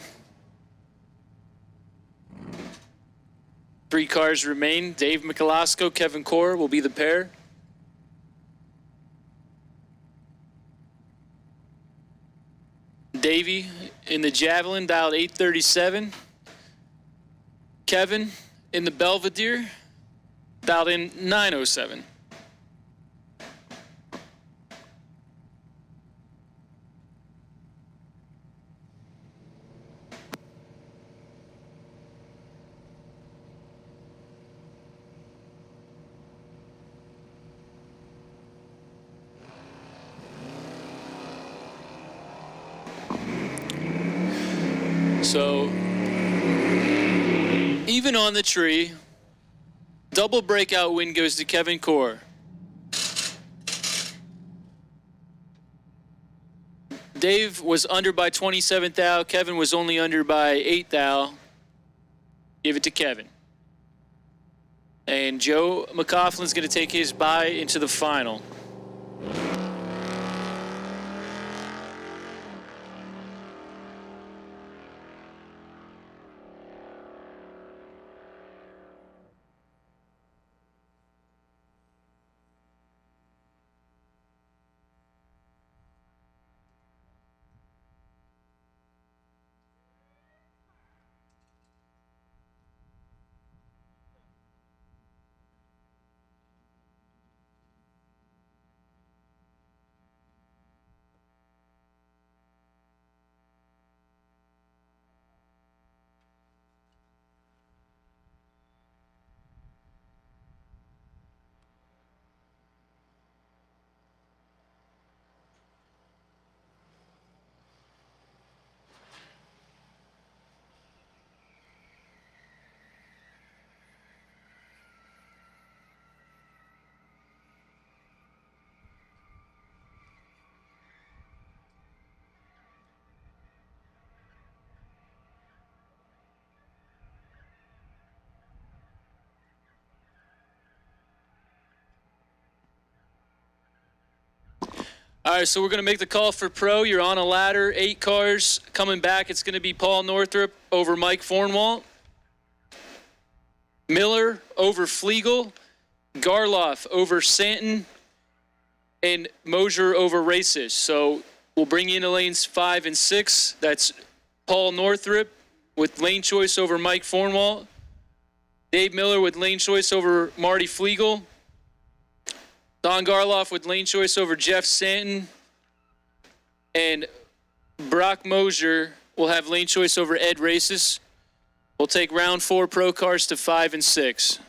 3 cars remain. Dave Michalowsko, Kevin Core will be the pair. Davey in the Javelin, dialed 837. Kevin in the Belvedere, dialed in 907. So, even on the tree, double breakout win goes to Kevin Core. Dave was under by 27 thou. Kevin was only under by 8 thou. Give it to Kevin. And Joe McCaughlin's going to take his bye into the final. All right, so we're going to make the call for pro. You're on a ladder, 8 cars coming back. It's going to be Paul Northrup over Mike Fornwalt, Miller over Flegel, Garloff over Santon, and Mosier over Races. So we'll bring you into lanes 5 and 6. That's Paul Northrup with lane choice over Mike Fornwalt, Dave Miller with lane choice over Marty Flegel, Don Garloff with lane choice over Jeff Santon, and Brock Mosier will have lane choice over Ed Races. We'll take round 4 pro cars to 5 and 6.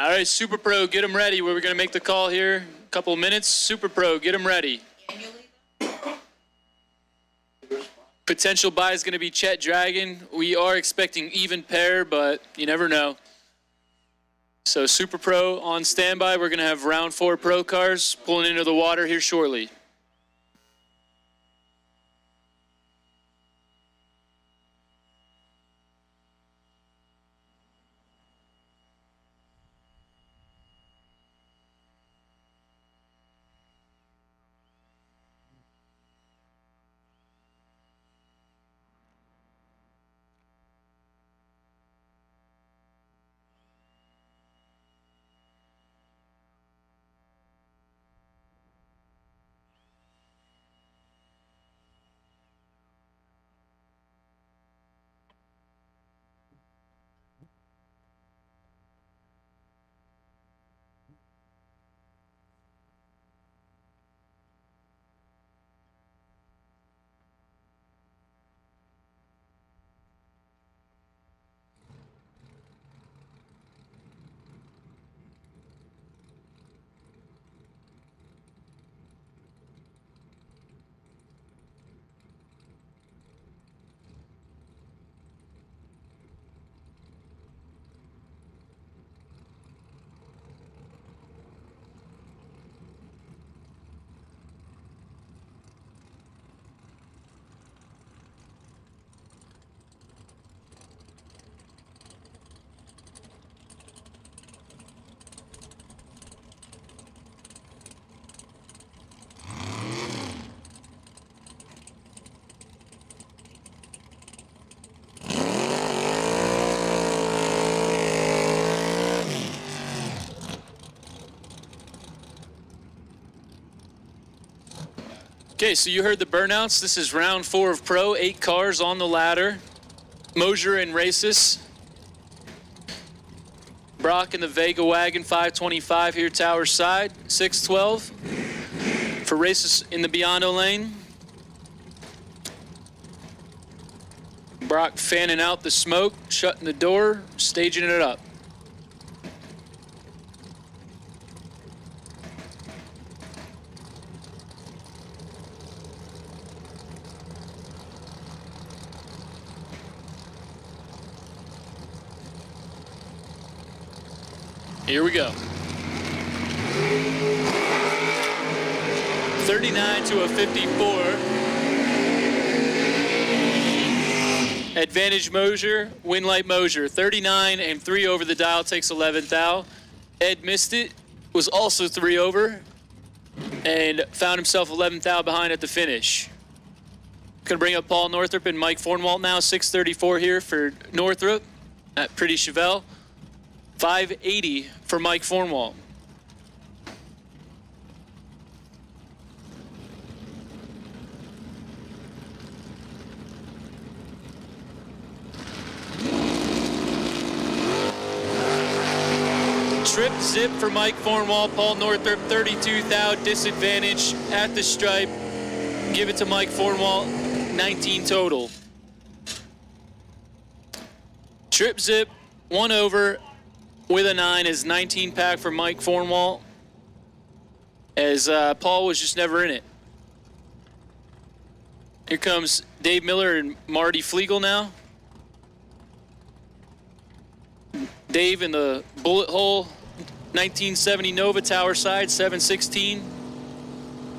All right, Super Pro, get them ready. We're going to make the call here. A couple of minutes. Super Pro, get them ready. Potential buy is going to be Chet Dragon. We are expecting even pair, but you never know. So Super Pro on standby. We're going to have round 4 Pro cars pulling into the water here shortly. Okay, so you heard the burnouts. This is round 4 of Pro, 8 cars on the ladder. Mosier and Races. Brock in the Vega Wagon, 525 here, tower side, 612. For Races in the Biondo lane. Brock fanning out the smoke, shutting the door, staging it up. Here we go. 39 to a 54. Advantage Mosier, win light Mosier. 39 and 3 over the dial takes 11th thou. Ed missed it, was also 3 over, and found himself 11th thou behind at the finish. Gonna bring up Paul Northrup and Mike Fornwalt now. 634 here for Northrup at Pretty Chevelle. 580 for Mike Fornwalt. Trip zip for Mike Fornwalt. Paul Northrup, 32 thou, disadvantage at the stripe. Give it to Mike Fornwalt, 19 total. Trip zip, 1 over. With a 9 is 19 pack for Mike Fornwalt, as Paul was just never in it. Here comes Dave Miller and Marty Flegel now. Dave in the bullet hole, 1970 Nova tower side, 716.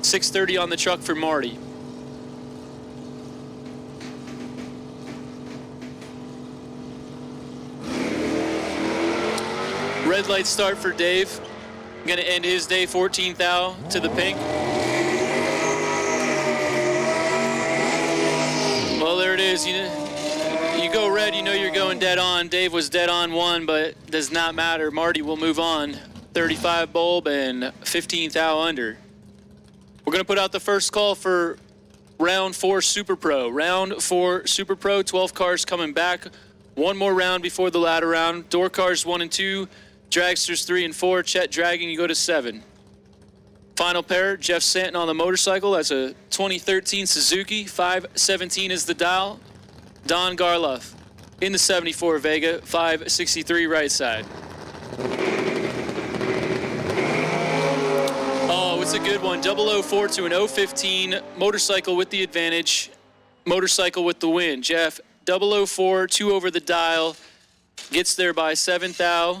630 on the truck for Marty. Red light start for Dave. Gonna end his day 14th thou to the pink. Well, there it is. You go red, you know you're going dead on. Dave was dead on 1, but does not matter. Marty will move on. 35 bulb and 15th thou under. We're gonna put out the first call for round 4 Super Pro. Round 4 Super Pro, 12 cars coming back. One more round before the ladder round. Door cars 1 and 2. Dragsters 3 and 4, Chet Dragon, you go to 7. Final pair, Jeff Santon on the motorcycle. That's a 2013 Suzuki. 517 is the dial. Don Garloff in the 74 Vega, 563 right side. a good one. 004 to an 015. Motorcycle with the advantage. Motorcycle with the win. Jeff, 004, 2 over the dial. Gets there by 7th thou.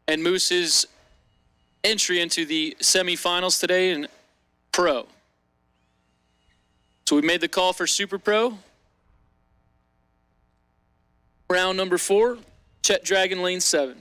And Moose's entry into the semifinals today in Pro. So we made the call for Super Pro. Round number 4, Chet Dragon, lane 7.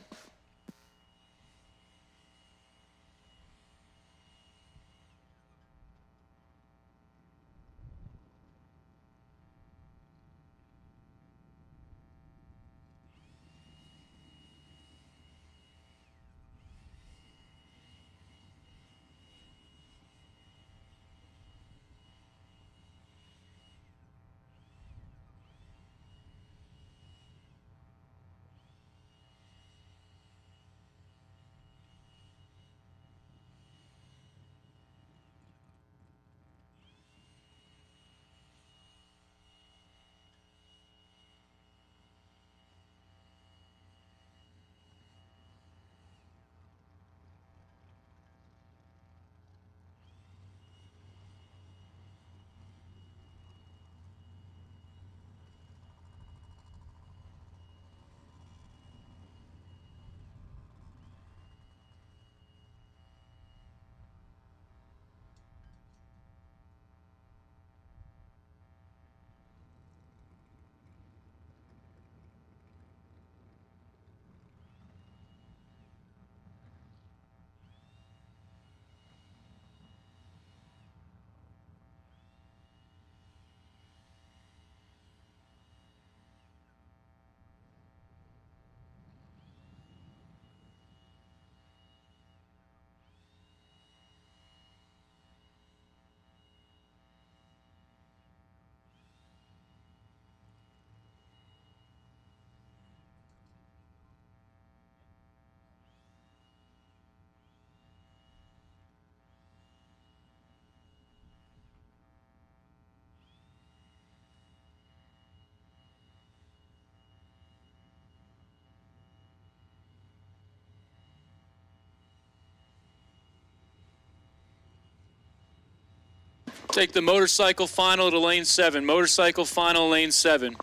Take the motorcycle final to lane 7. Motorcycle final, lane 7.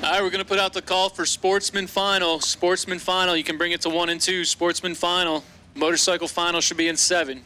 All right, we're going to put out the call for Sportsman Final. Sportsman Final, you can bring it to 1 and 2. Sportsman Final. Motorcycle Final should be in 7.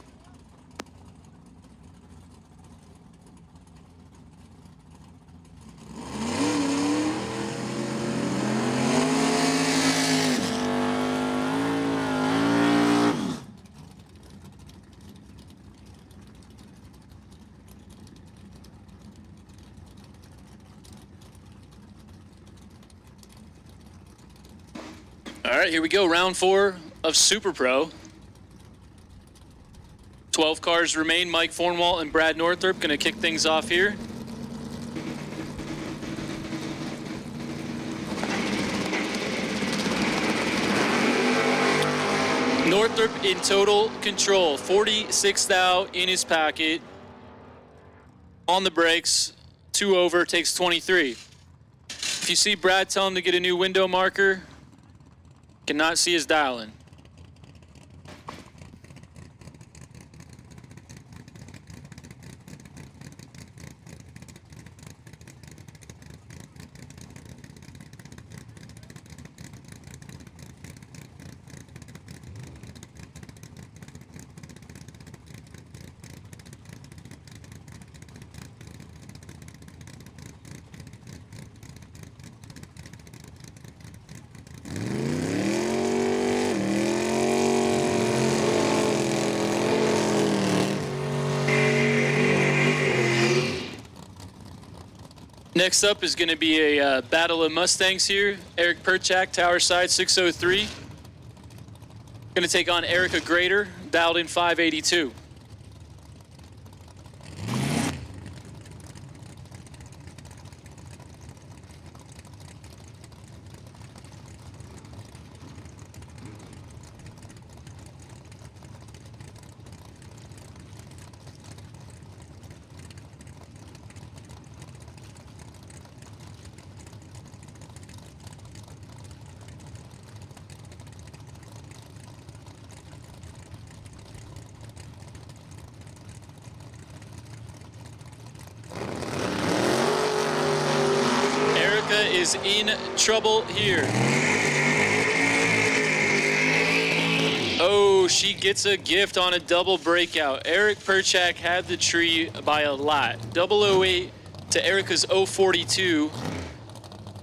All right, here we go. Round 4 of Super Pro. 12 cars remain. Mike Fornwalt and Brad Northrup going to kick things off here. Northrup in total control. 46 thou in his pocket. On the brakes. 2 over, takes 23. If you see Brad, tell him to get a new window marker. Cannot see his dial-in. Next up is going to be a battle of Mustangs here. Eric Perchak, Tower Side 603. Going to take on Erica Grader, dialed in 582. Is in trouble here. Oh, she gets a gift on a double breakout. Eric Perchak had the tree by a lot. 008 to Erica's 042.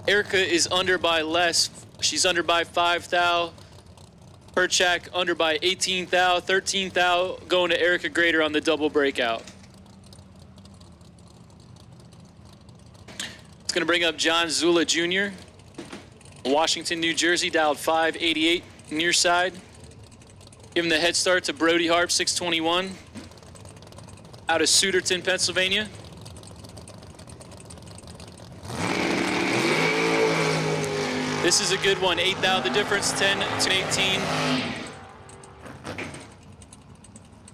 Erica is under by less. She's under by 5 thou. Perchak under by 18 thou. 13 thou going to Erica Grader on the double breakout. It's going to bring up John Zula Jr., Washington, New Jersey, dialed 588 near side. Give him the head start to Brody Harp, 621, out of Suderton, Pennsylvania. This is a good one. 8 thou the difference, 10 to 18.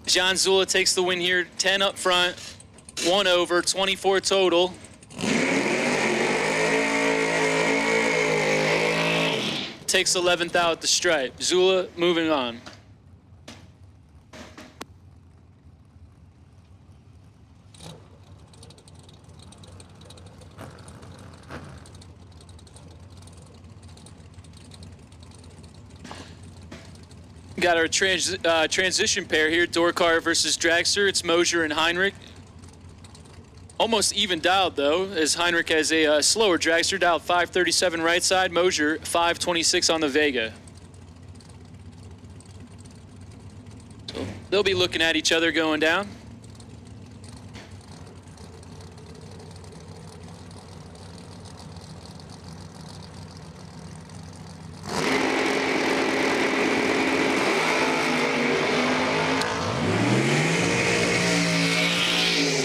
John Zula takes the win here, 10 up front, 1 over, 24 total. Takes 11th out at the stripe. Zula moving on. Got our transition pair here, Dorkar versus Dragster. It's Mosier and Heinrich. Almost even dialed, though, as Heinrich has a slower dragster, dialed 537 right side, Mosier 526 on the Vega. So they'll be looking at each other going down.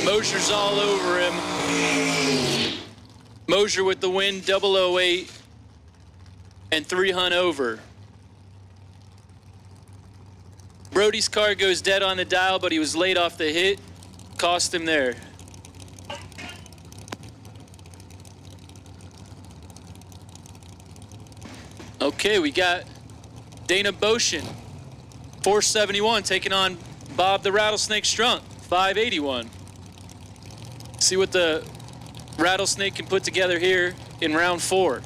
Mosier's all over him. Mosier with the win, 008 and 3 hunt over. Brody's car goes dead on the dial, but he was late off the hit. Cost him there. Okay, we got Dana Boshin, 471, taking on Bob the Rattlesnake Strunk, 581. See what the Rattlesnake can put together here in round 4.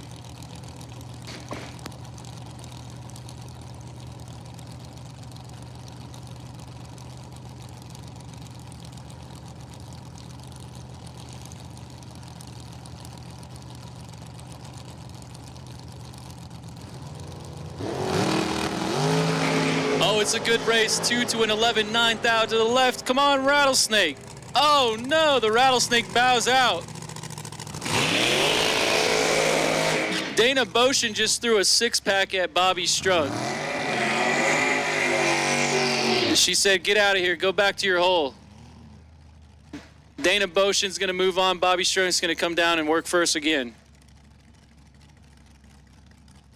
Oh, it's a good race. 2 to an 11, 9,000 to the left. Come on, Rattlesnake. Oh, no, the Rattlesnake bows out. Dana Boshin just threw a six-pack at Bobby Strunk. She said, get out of here. Go back to your hole. Dana Boshin's going to move on. Bobby Strunk's going to come down and work first again.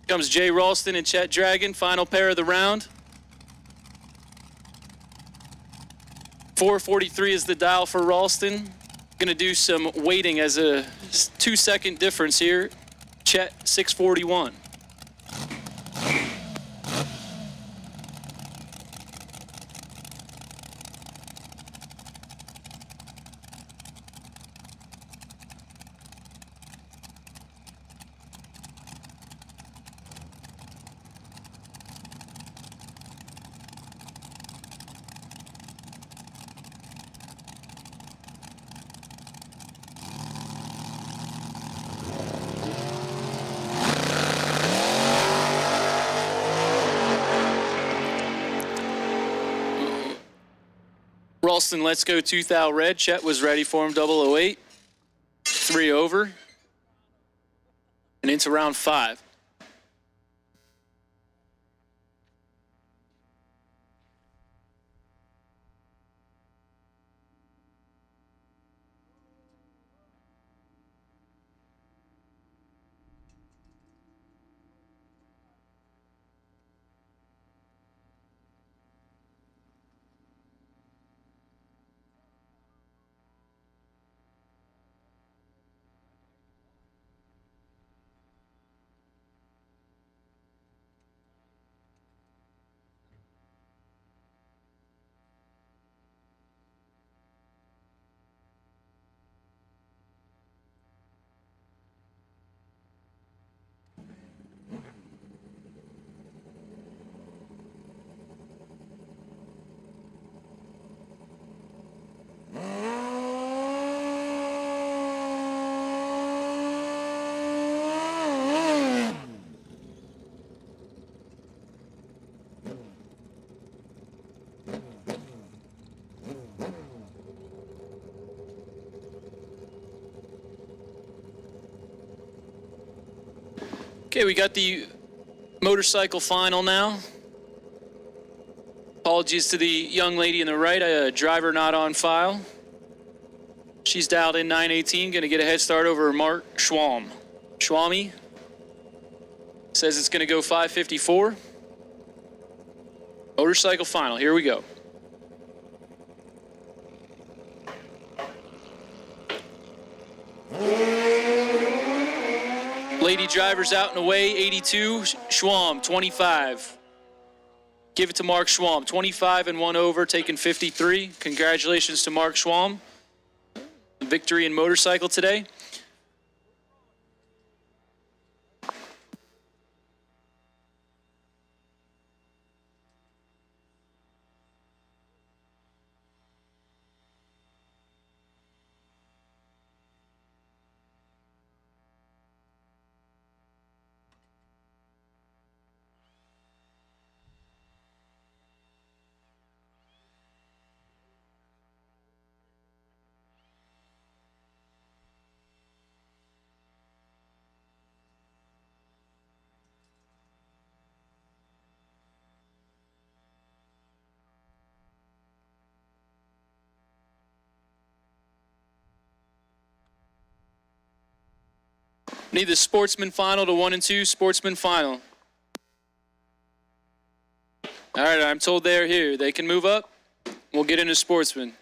Comes Jay Ralston and Chet Dragon, final pair of the round. 4:43 is the dial for Ralston. Going to do some waiting as a 2-second difference here. Chet, 6:41. Ralston, let's go 2,000 red. Chet was ready for him, 008. 3 over. And into round 5. Okay, we got the motorcycle final now. Apologies to the young lady in the right, a driver not on file. She's dialed in 918, going to get a head start over Mark Schwalm. Schwalmy says it's going to go 5:54. Motorcycle final, here we go. Lady drivers out and away, 82. Schwalm, 25. Give it to Mark Schwalm, 25 and 1 over, taking 53. Congratulations to Mark Schwalm. Victory in motorcycle today. Need the sportsman final to 1 and 2, sportsman final. All right, I'm told they're here. They can move up. We'll get into sportsman.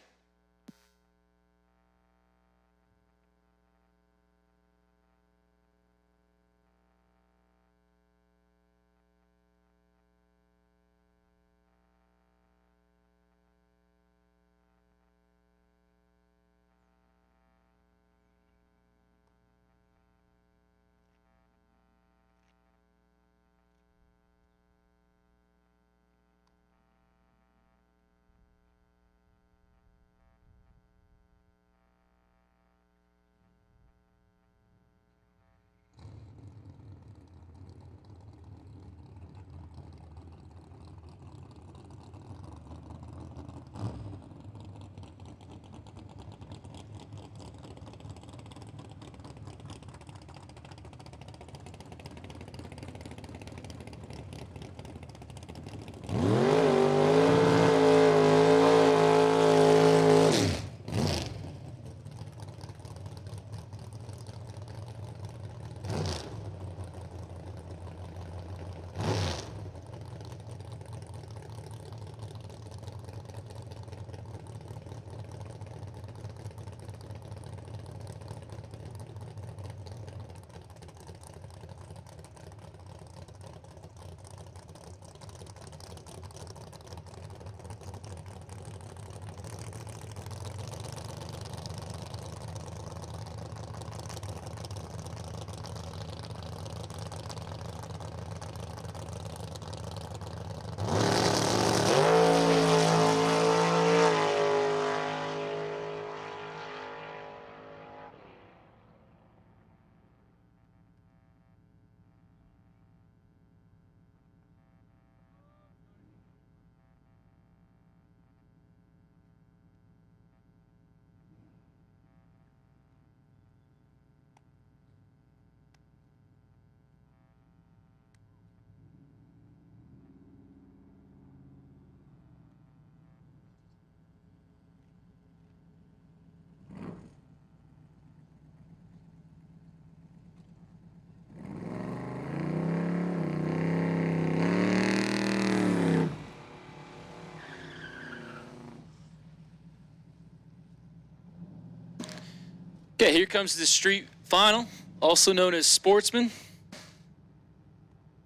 Okay, here comes the street final, also known as Sportsman.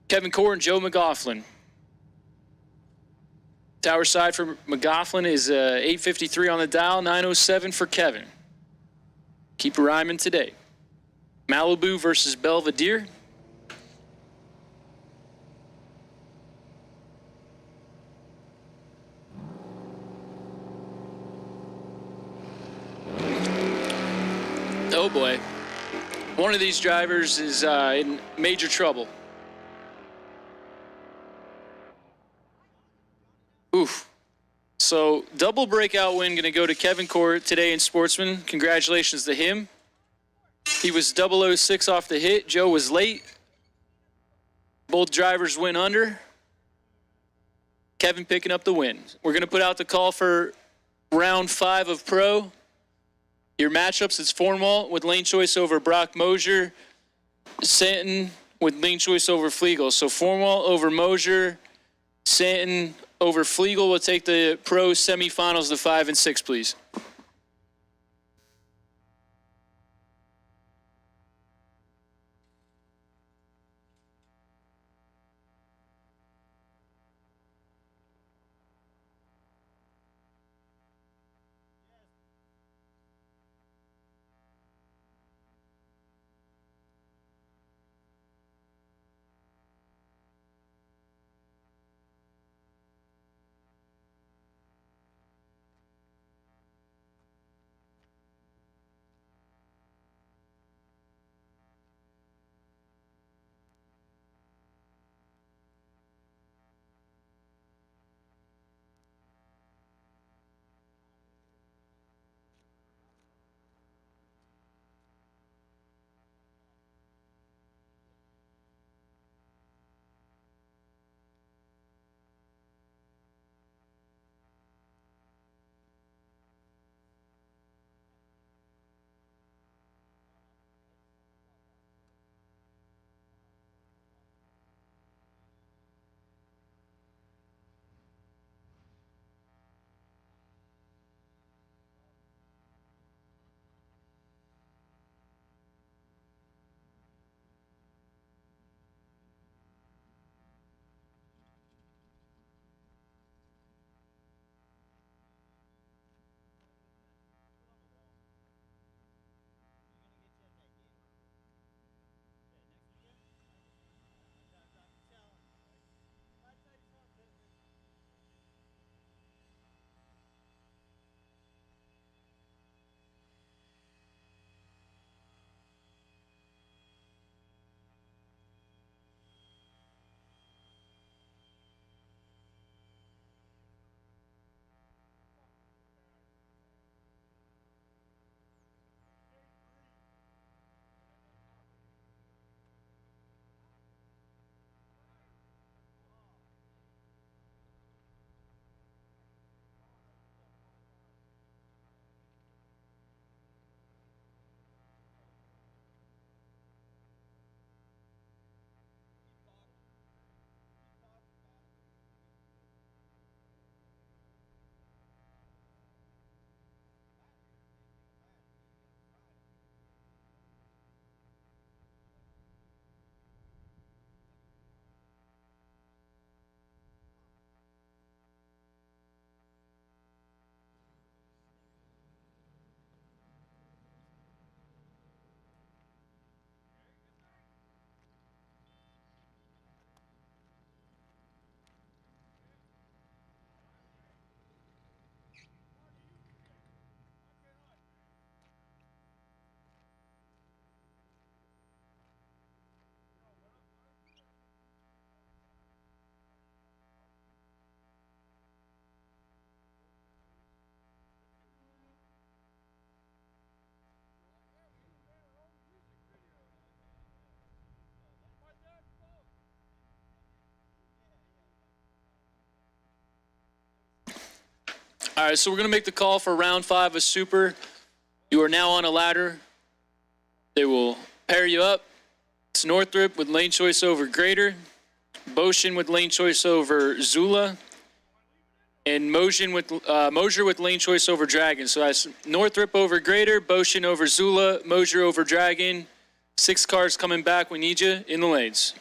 Kevin Core and Joe McGoughlin. Tower side for McGoughlin is 853 on the dial, 907 for Kevin. Keep rhyming today. Malibu versus Belvedere. Oh boy. One of these drivers is in major trouble. Oof. So double breakout win going to go to Kevin Core today in Sportsman. Congratulations to him. He was 006 off the hit. Joe was late. Both drivers went under. Kevin picking up the win. We're going to put out the call for round 5 of Pro. Your matchups, it's Fornwall with lane choice over Brock Mosier. Santon with lane choice over Flegel. So Fornwall over Mosier. Santon over Flegel. We'll take the Pro semifinals, the 5 and 6, please. All right, so we're going to make the call for round 5 of Super. You are now on a ladder. They will pair you up. It's Northrop with lane choice over Grader. Boshin with lane choice over Zula. And Mosier with lane choice over Dragon. So that's Northrop over Greater, Boshin over Zula, Mosier over Dragon. 6 cars coming back. We need you in the lanes.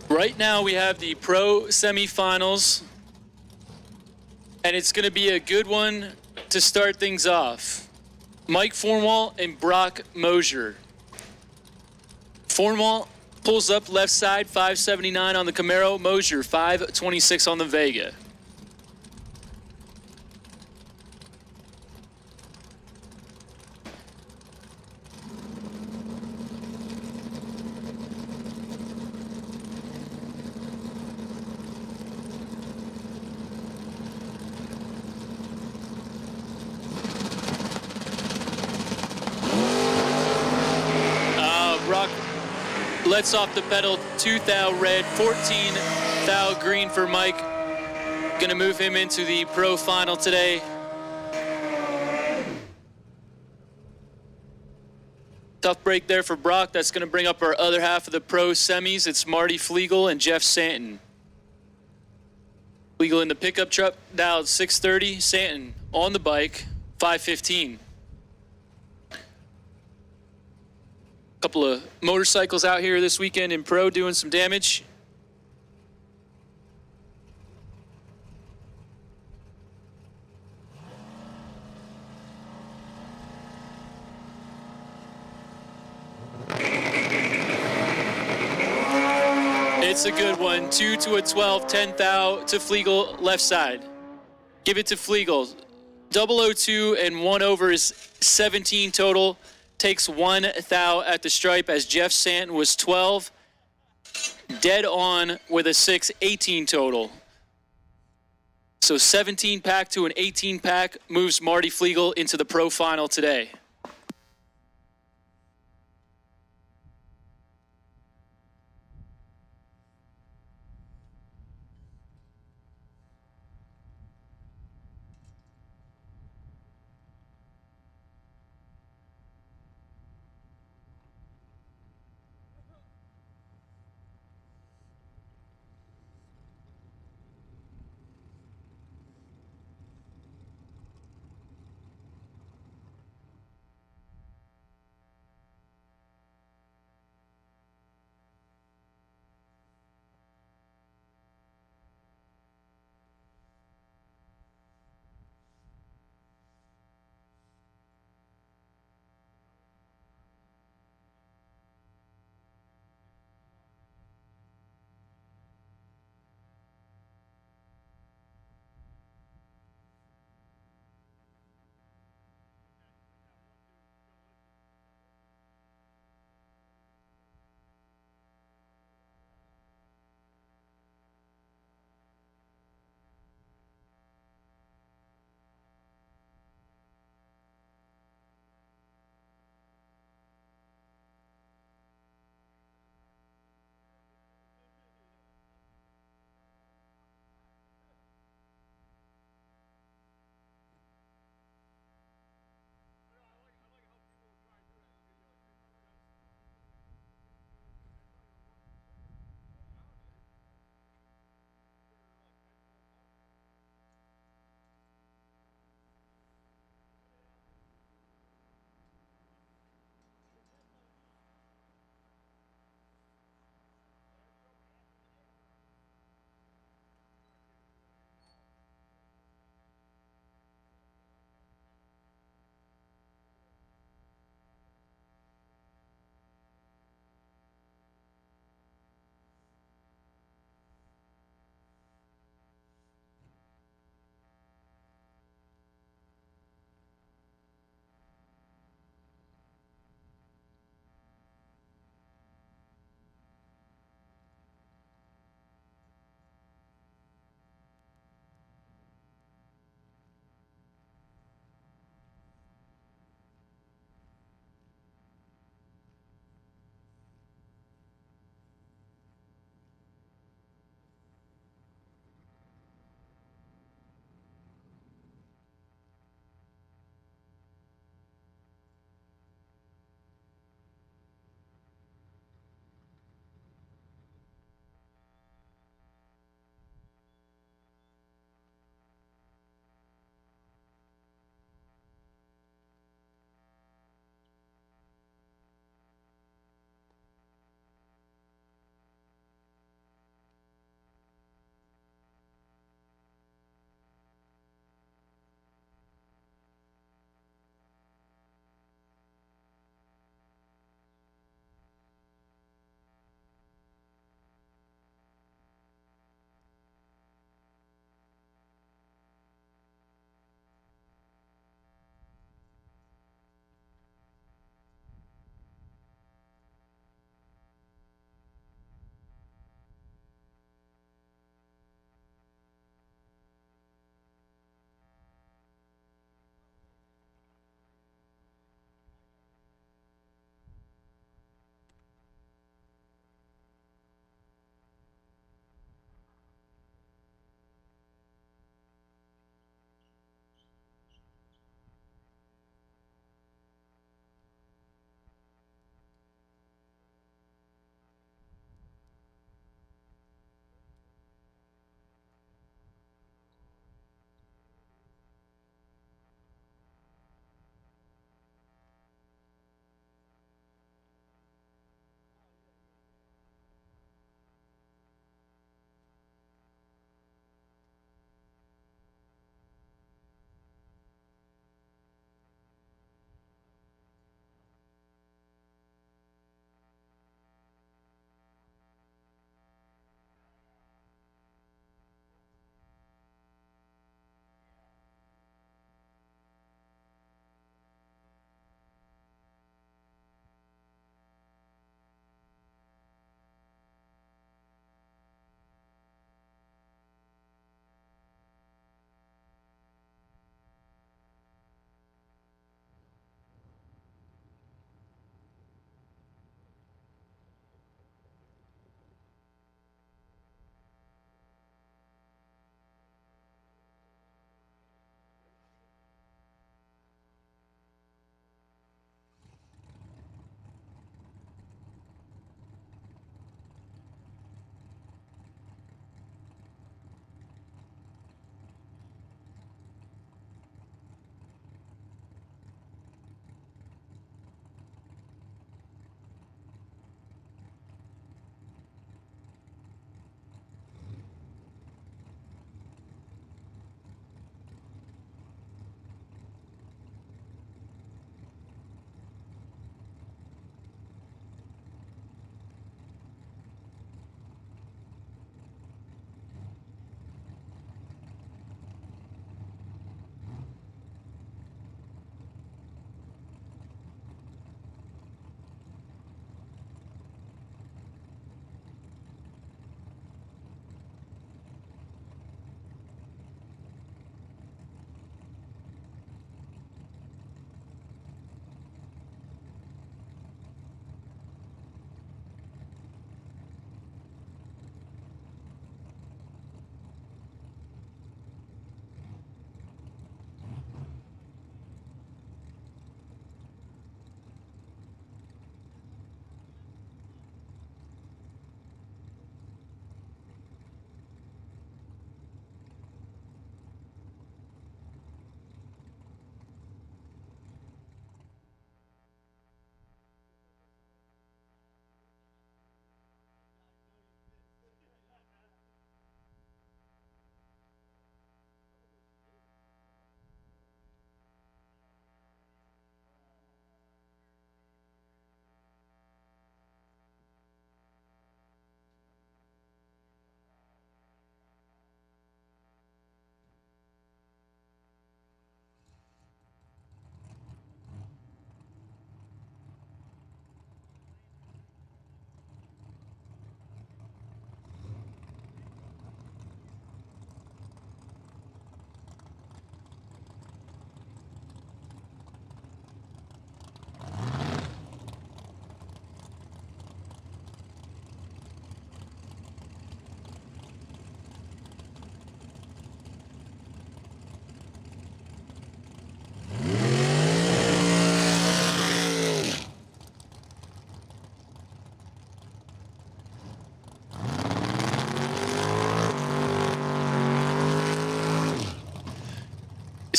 Right now we have the pro semifinals, and it's going to be a good one to start things off. Mike Fornwall and Brock Mosier. Fornwall pulls up left side, 579 on the Camaro. Mosier, 526 on the Vega. Brock lets off the pedal, 2 thou red, 14 thou green for Mike. Gonna move him into the pro final today. Tough break there for Brock. That's gonna bring up our other half of the pro semis. It's Marty Flegel and Jeff Santon. Flegel in the pickup truck, dialed 630. Santon on the bike, 515. Couple of motorcycles out here this weekend in pro doing some damage. It's a good one. 2 to a 12, 10 thou to Flegel left side. Give it to Flegel. 002 and 1 over is 17 total. Takes 1 thou at the stripe as Jeff Santon was 12. Dead on with a 6, 18 total. So 17 pack to an 18 pack moves Marty Flegel into the pro final today.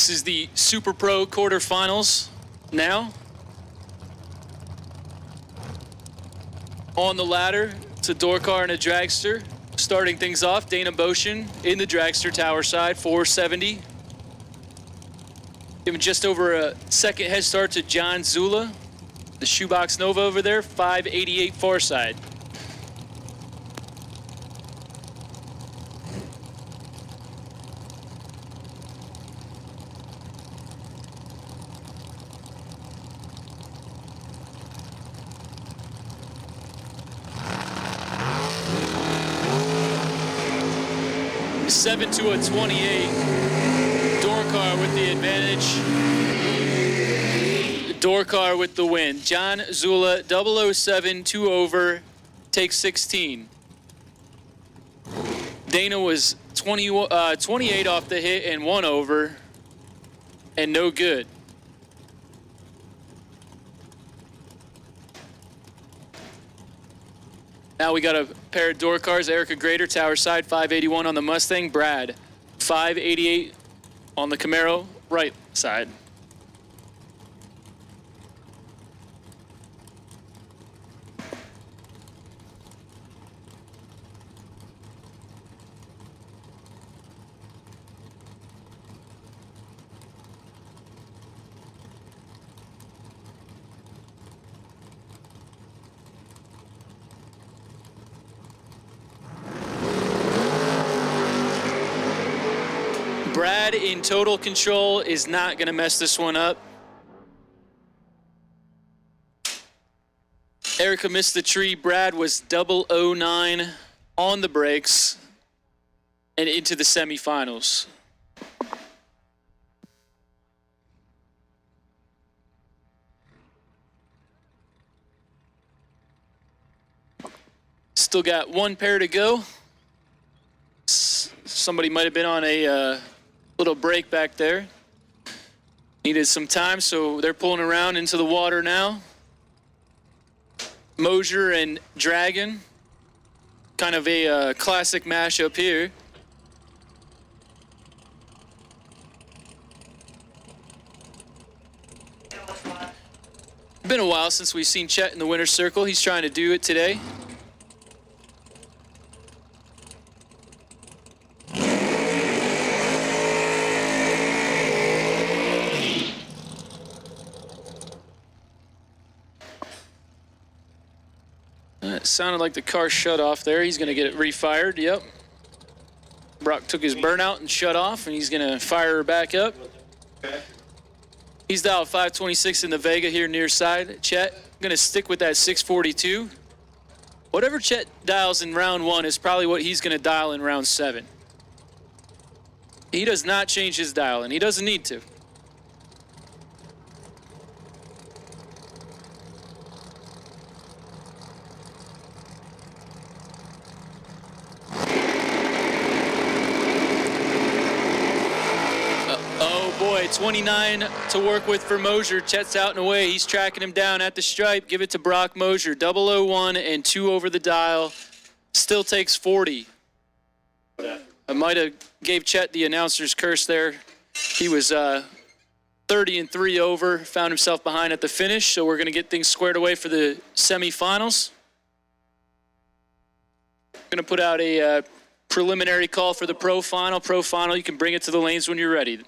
This is the Super Pro quarterfinals now. On the ladder, it's a door car and a dragster. Starting things off, Dana Boshin in the dragster tower side, 470. Giving just over a second head start to John Zula. The shoebox Nova over there, 588 far side. Seven to a 28. Door car with the advantage. Door car with the win. John Zula, 007, 2 over, takes 16. Dana was 28 off the hit and 1 over, and no good. Now we got a pair of door cars. Erica Grader, tower side, 581 on the Mustang. Brad, 588 on the Camaro, right side. Brad in total control is not going to mess this one up. Erica missed the tree. Brad was 009 on the brakes and into the semifinals. Still got one pair to go. Somebody might have been on a little break back there. Needed some time, so they're pulling around into the water now. Mosier and Dragon. Kind of a classic mashup here. Been a while since we've seen Chet in the winner's circle. He's trying to do it today. It sounded like the car shut off there. He's going to get it refired. Yep. Brock took his burnout and shut off, and he's going to fire her back up. He's dialed 526 in the Vega here near side. Chet, going to stick with that 642. Whatever Chet dials in round 1 is probably what he's going to dial in round 7. He does not change his dial, and he doesn't need to. Boy, 29 to work with for Mosier. Chet's out and away. He's tracking him down at the stripe. Give it to Brock Mosier. 001 and 2 over the dial. Still takes 40. I might have gave Chet the announcer's curse there. He was 30 and 3 over. Found himself behind at the finish. So we're going to get things squared away for the semifinals. Going to put out a preliminary call for the pro final. Pro final, you can bring it to the lanes when you're ready.